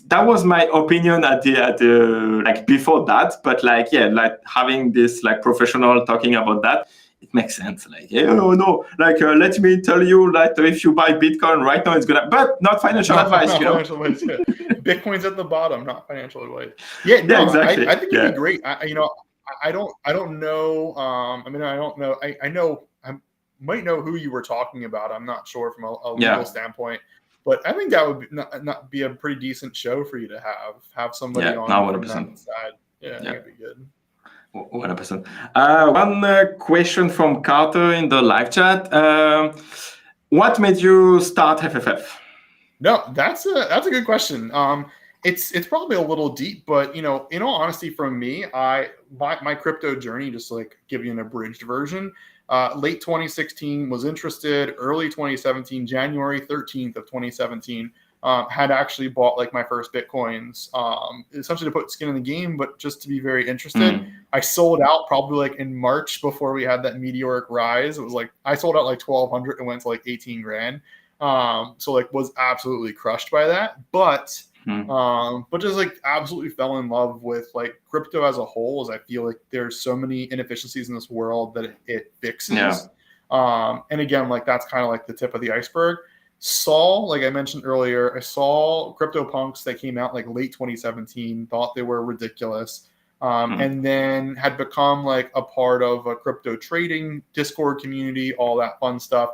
S1: that was my opinion at the like before that. But like, yeah, like having this like professional talking about that, it makes sense. Like, no, like let me tell you, like if you buy Bitcoin right now, it's gonna, but not financial advice.
S2: Financial advice, yeah. Bitcoin's at the bottom, not financial advice. Yeah, no,
S1: exactly.
S2: I think it'd be great. I don't know. I mean, I don't know. I know I might know who you were talking about. I'm not sure from a legal standpoint. But I think that would not be a pretty decent show for you to have somebody on from that side. Yeah, that'd be good.
S1: 100%. One question from Carter in the live chat. What made you start FFF?
S2: No, that's a good question. It's probably a little deep, but in all honesty, from me, my crypto journey, just like give you an abridged version. Late 2016 was interested. Early 2017, January 13th of 2017, had actually bought like my first Bitcoins, essentially to put skin in the game, but just to be very interested. I sold out probably like in March before we had that meteoric rise. It was like I sold out like 1,200 and went to like 18 grand. So like was absolutely crushed by that, but just like absolutely fell in love with like crypto as a whole, as I feel like there's so many inefficiencies in this world that it fixes. And again, like that's kind of like the tip of the iceberg. Like I mentioned earlier, I saw CryptoPunks that came out like late 2017, thought they were ridiculous. And then had become like a part of a crypto trading Discord community, all that fun stuff.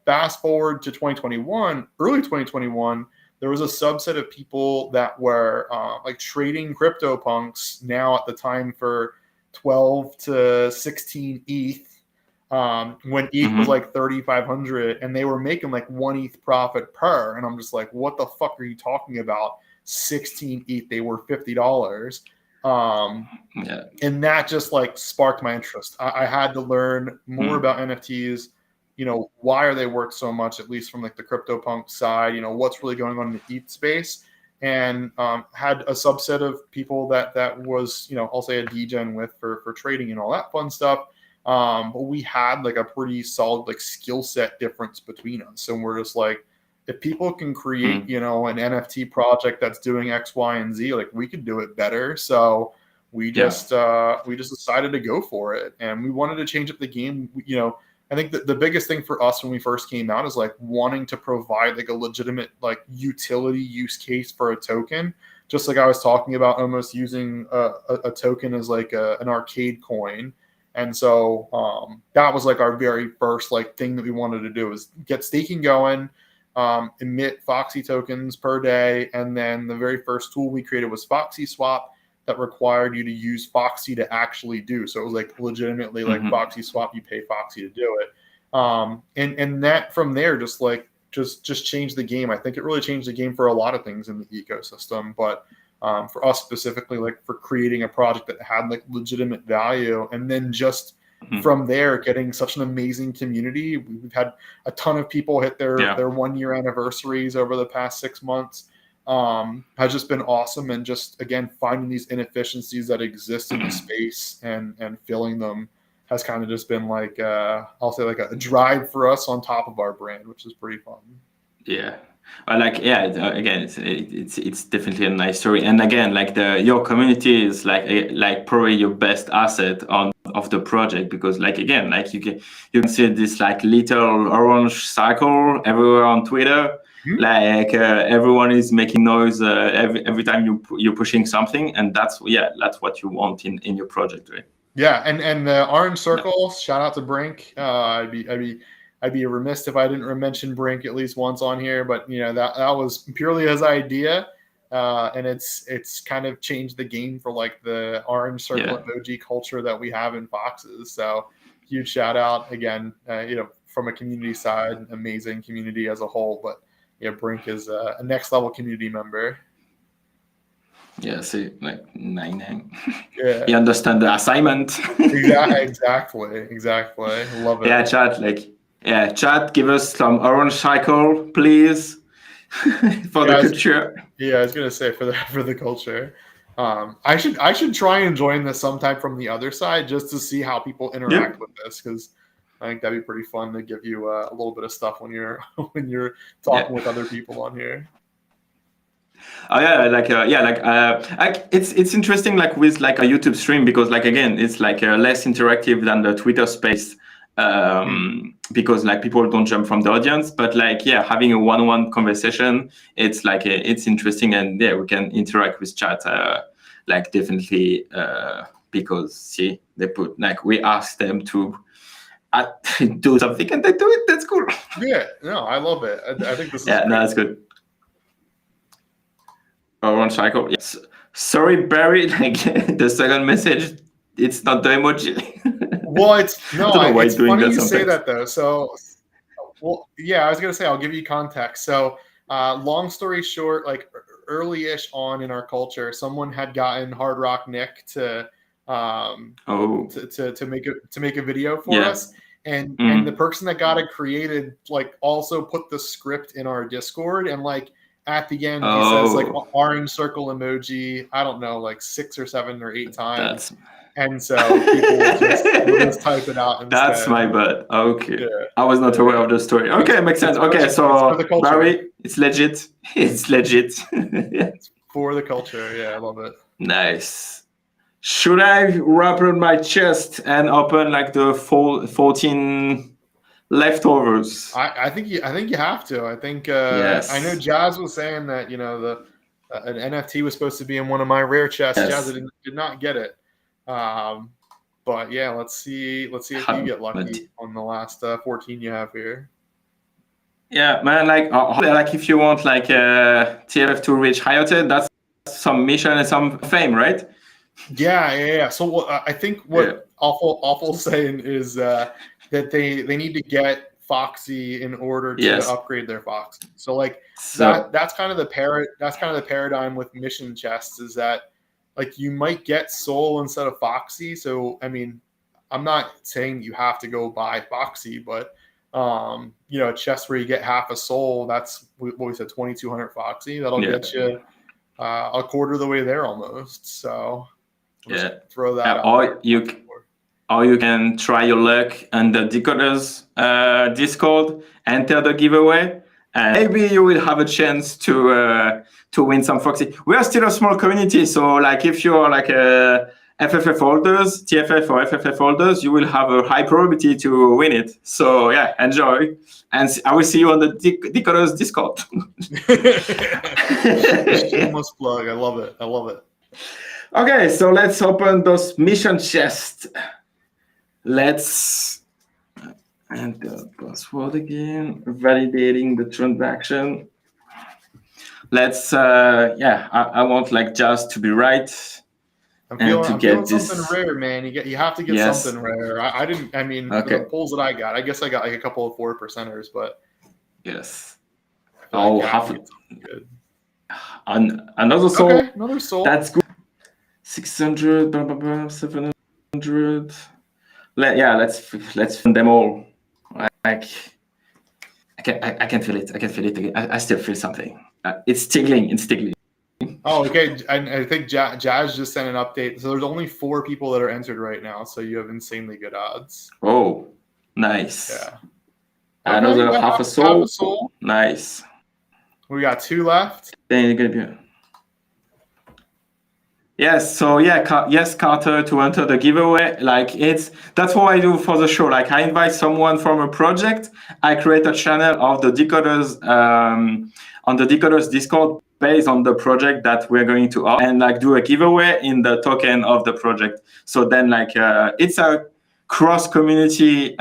S2: Fast forward to 2021, early 2021, there was a subset of people that were like trading CryptoPunks now at the time for 12 to 16 ETH, when ETH was like 3,500, and they were making like 1 ETH profit per. And I'm just like, what the fuck are you talking about? 16 ETH, they were $50. And that just like sparked my interest. I had to learn more about NFTs. Why are they worth so much, at least from like the CryptoPunk side? What's really going on in the ETH space? and had a subset of people that was, you know, I'll say a degen with for trading and all that fun stuff. But we had like a pretty solid like skill set difference between us, and we're just like, if people can create, you know, an NFT project that's doing X, Y, and Z, like we could do it better. So we just decided to go for it, and we wanted to change up the game. You know, I think that the biggest thing for us when we first came out is like wanting to provide like a legitimate like utility use case for a token. Just like I was talking about, almost using a token as like an arcade coin. And so that was like our very first like thing that we wanted to do, is get staking going, emit Foxy tokens per day. And then the very first tool we created was Foxy Swap, that required you to use Foxy to actually do. So it was like legitimately like Foxy Swap, you pay Foxy to do it. And that from there just changed the game. I think it really changed the game for a lot of things in the ecosystem, but for us specifically, like for creating a project that had like legitimate value, and then just from there getting such an amazing community. We've had a ton of people hit their 1 year anniversaries over the past 6 months. Has just been awesome, and just again finding these inefficiencies that exist in the space and filling them has kind of just been like I'll say like a drive for us on top of our brand, which is pretty fun.
S1: Yeah. Again, it's definitely a nice story, and again, like your community is like probably your best asset of the project, because like again, like you can see this like little orange circle everywhere on Twitter. Like everyone is making noise every time you're pushing something, and that's what you want in your project, right?
S2: Yeah, and the orange circle, shout out to Brink. I'd be remiss if I didn't mention Brink at least once on here, but you know that was purely his idea, and it's kind of changed the game for like the orange circle emoji culture that we have in Foxes. So huge shout out again, you know, from a community side, amazing community as a whole, but yeah, Brink is a next level community member.
S1: Yeah, see, like 9.
S2: Yeah,
S1: you understand the assignment.
S2: exactly. Love it.
S1: Yeah, chat, give us some orange cycle, please, for the culture.
S2: Yeah, I was gonna say for the culture. I should try and join this sometime from the other side just to see how people interact with this, because I think that'd be pretty fun to give you a little bit of stuff when you're talking with other people on here.
S1: Oh yeah, it's interesting, like with like a YouTube stream, because like again, it's like less interactive than the Twitter space, because like people don't jump from the audience, but like having a one-on-one conversation, it's like it's interesting, and we can interact with chat, like definitely, because see, they put like we ask them to do something and they do it. That's cool.
S2: Yeah, no, I love it. I think this is
S1: no, that's good. Orange cycle. Yes. Sorry, Barry. Like the second message, it's not the emoji.
S2: Well, it's funny you say that though. So, well, yeah, I was gonna say I'll give you context. So, long story short, like early-ish on in our culture, someone had gotten Hard Rock Nick to make a video for us, and the person that got it created like also put the script in our Discord, and like at the end he says like orange circle emoji, I don't know, like 6 or 7 or 8 times. And so people will just type it out instead.
S1: That's my bad. Okay. I was not aware of the story. Okay, makes sense. Okay, so Barry, it's legit. It's legit.
S2: It's for the culture. Yeah, I love it.
S1: Nice. Should I wrap around my chest and open like the 14 leftovers?
S2: I think you have to. I think I know Jazz was saying that, you know, an NFT was supposed to be in one of my rare chests. Jazz did not get it. But yeah, let's see if you get lucky on the last 14 you have here.
S1: Yeah, man, like if you want like TLF to reach higher, that's some mission and some fame, right?
S2: Yeah. So I think what Awful's saying is that they need to get Foxy in order to upgrade their Foxy. So like that's kind of the paradigm with mission chests, is that like you might get Soul instead of Foxy. So I mean, I'm not saying you have to go buy Foxy, but you know, a chest where you get half a Soul, that's what we said, 2,200 Foxy. That'll get you a quarter of the way there almost. So
S1: Yeah.
S2: throw that out.
S1: Or you can try your luck on the Decod3rs Discord, enter the giveaway, and maybe you will have a chance to win some Foxy. We are still a small community, so like if you're like a FFF holders, TFF or FFF holders, you will have a high probability to win it. So yeah, enjoy, and I will see you on the Decod3rs Discord.
S2: Shameless plug. I love it. I love it.
S1: Okay, so let's open those mission chests. Let's enter password again, validating the transaction. Let's, I want like just to be right.
S2: I'm feeling something rare, man. You have to get something rare. The pulls that I guess I got like a couple of 4%ers, but
S1: yes.
S2: Good.
S1: Another soul.
S2: Okay, another soul.
S1: That's good. 600, 700. Let's fund them all. Like I can feel it. I can feel it again. I still feel something. It's tingling. It's tingling.
S2: Oh, okay. I think Jazz just sent an update. So there's only 4 people that are entered right now. So you have insanely good odds.
S1: Oh, nice.
S2: Yeah.
S1: Another half a soul. Nice.
S2: We got 2 left.
S1: Then you're gonna be. Yes, so yes, Carter, to enter the giveaway. Like that's what I do for the show. Like I invite someone from a project. I create a channel of the Decod3rs on the Decod3rs Discord based on the project that we're going to offer, and like do a giveaway in the token of the project. So then like it's a cross community.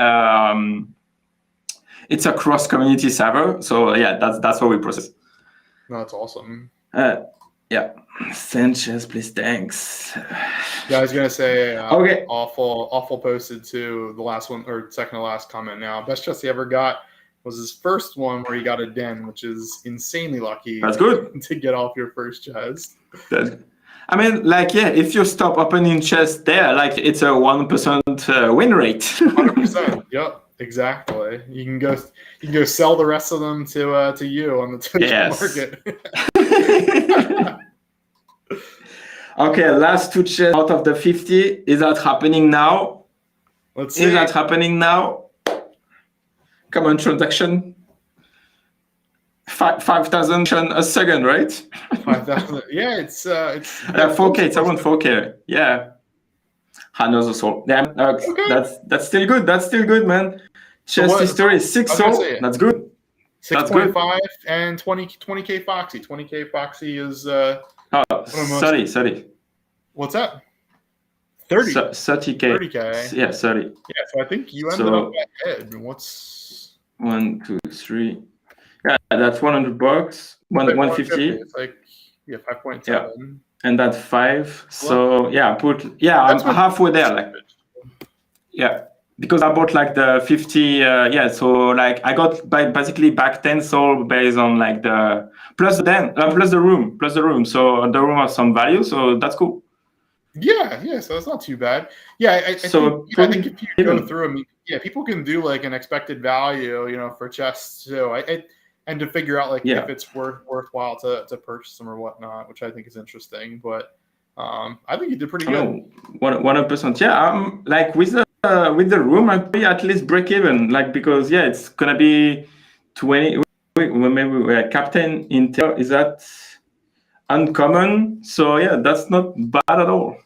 S1: It's a cross community server. So yeah, that's what we process.
S2: No, that's awesome.
S1: Yeah. Sanchez, please, thanks.
S2: Yeah, I was gonna say
S1: okay.
S2: Awful posted to the last one or second to last comment now. Best chest he ever got was his first one where he got a den, which is insanely lucky.
S1: That's good
S2: to get off your first chest.
S1: I mean, like, yeah, if you stop opening chests there, like it's a 1% win rate.
S2: 100%. Yep, exactly. You can go sell the rest of them to you on the Twitch market.
S1: Okay, last 2 chests out of the 50. Is that happening now?
S2: Let's see.
S1: Is that happening now? Come on, transaction. 5,000 a second, right?
S2: 5,000. Yeah, it's
S1: 4K. It's around 4K. Yeah. Another soul. Yeah. Okay. That's still good. That's still good, man. Chest history is 6 soul. That's good.
S2: 6.5 and 20K Foxy. 20K Foxy is.
S1: Sorry.
S2: What's that? 30.
S1: 30K.
S2: 30K.
S1: Yeah, 30.
S2: Yeah, so I think you ended up ahead. What's
S1: 1, 2, 3? Yeah, that's $100. 150.
S2: It's like 5.7.
S1: Yeah, and that's 5. So I'm halfway there. Like, yeah, because I bought like the 50. So like I got basically back 10 soul based on like the plus the room. So the room has some value. So that's cool.
S2: Yeah. So that's not too bad. Yeah, I think if you go through, I mean, people can do like an expected value, for chests too. And to figure out like if it's worthwhile to purchase them or whatnot, which I think is interesting. But I think you did pretty good.
S1: 100%. Yeah, like with the room, I'll be at least break even. Like because it's gonna be 20. Maybe Captain Intel, is that uncommon? So that's not bad at all.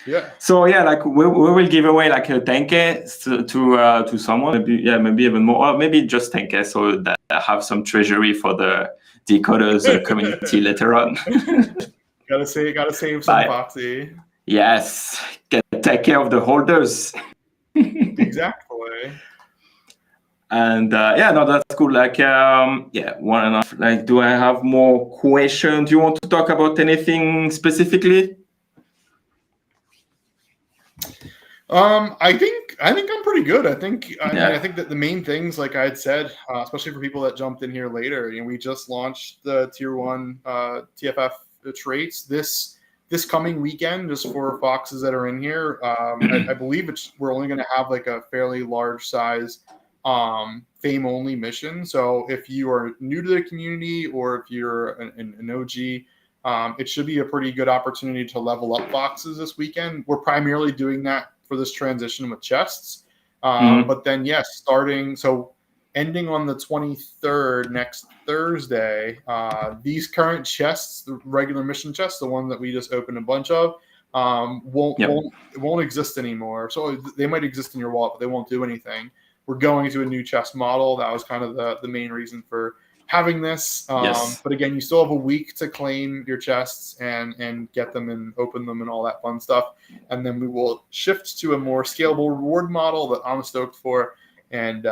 S2: Yeah.
S1: So like we will give away like a 10K to someone, maybe even more, or maybe just 10K, so that I have some treasury for the Decod3rs community later on.
S2: Gotta save some Foxy.
S1: Yes, take care of the holders.
S2: Exactly.
S1: And that's cool. Like one enough. Like, do I have more questions? Do you want to talk about anything specifically?
S2: I think I'm pretty good. I think that the main things, like I had said, especially for people that jumped in here later, we just launched the tier 1 TFF traits this coming weekend, just for foxes that are in here. I believe we're only going to have like a fairly large size fame only mission. So if you are new to the community or if you're an OG, it should be a pretty good opportunity to level up foxes this weekend. We're primarily doing that for this transition with chests. But then, yes, ending on the 23rd, next Thursday, these current chests, the regular mission chests, the one that we just opened a bunch of, won't exist anymore. So they might exist in your wallet, but they won't do anything. We're going to a new chest model. That was kind of the main reason for having this. But again, you still have a week to claim your chests and get them and open them and all that fun stuff. And then we will shift to a more scalable reward model that I'm stoked for. And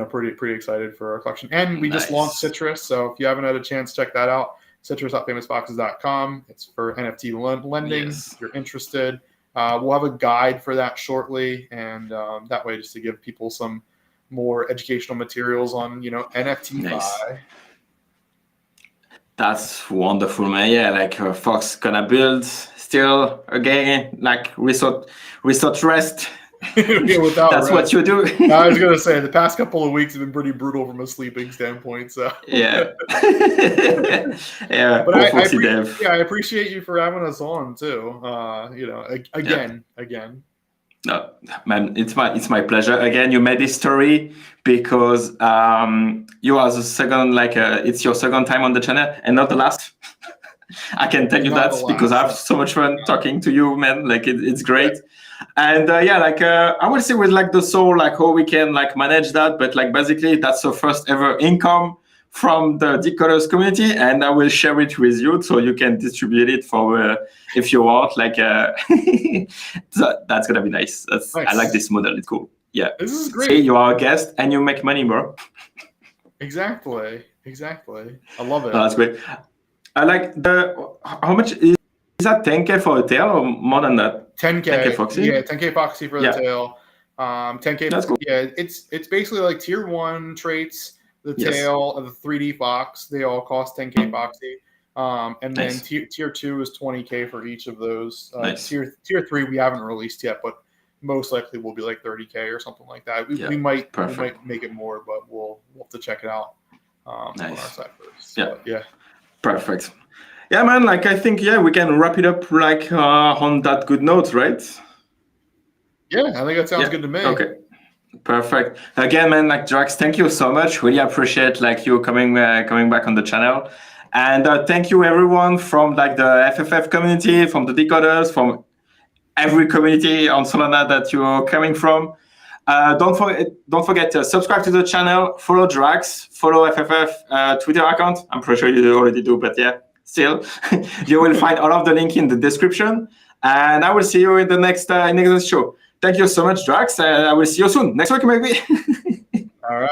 S2: pretty excited for our collection. And we just launched Citrus. So if you haven't had a chance, check that out. Citrus.famousfoxes.com. It's for NFT lending. If you're interested, we'll have a guide for that shortly. And that way, just to give people some more educational materials on, NFTFi.
S1: That's wonderful, man. Yeah, like Fox gonna build still again. Like without rest.
S2: Without
S1: that's
S2: rest.
S1: What you do.
S2: I was gonna say the past couple of weeks have been pretty brutal from a sleeping standpoint. So
S1: yeah.
S2: But I appreciate you for having us on too. Again.
S1: No, man, it's my pleasure. Again, you made this story because you are the second, it's your second time on the channel and not the last. I can tell you that because I have so much fun talking to you, man. Like it's great. And I will see with the soul, how we can manage that. But basically that's the first ever income from the Decod3rs community, and I will share it with you so you can distribute it for if you want. So that's gonna be nice. Nice. I like this model. It's cool. Yeah.
S2: This is great.
S1: See, you are a guest and you make money, bro.
S2: Exactly. I love it.
S1: No, that's great. I like how much is that 10K for a tail or more than that?
S2: 10K
S1: Foxy?
S2: Yeah, 10K Foxy for the tail. 10K.
S1: That's cool.
S2: Yeah, it's basically like tier 1 traits. The tail of the 3D Fox, they all cost 10K Foxy. And then tier 2 is 20K for each of those. Tier 3 we haven't released yet, but most likely will be like 30K or something like that. We might make it more, but we'll have to check it out on our side first.
S1: Yeah. Perfect. Yeah, man. I think we can wrap it up on that good note, right?
S2: Yeah, I think that sounds good to me.
S1: Okay. Perfect. Again, man, Draxxts, thank you so much. Really appreciate you coming back on the channel. And thank you everyone from the FFF community, from the Decod3rs, from every community on Solana that you're coming from. Don't forget to subscribe to the channel, follow Draxxts, follow FFF Twitter account. I'm pretty sure you already do, but yeah, still. You will find all of the link in the description. And I will see you in the next show. Thank you so much, Draxxts, and I will see you soon. Next week, maybe.
S2: All right.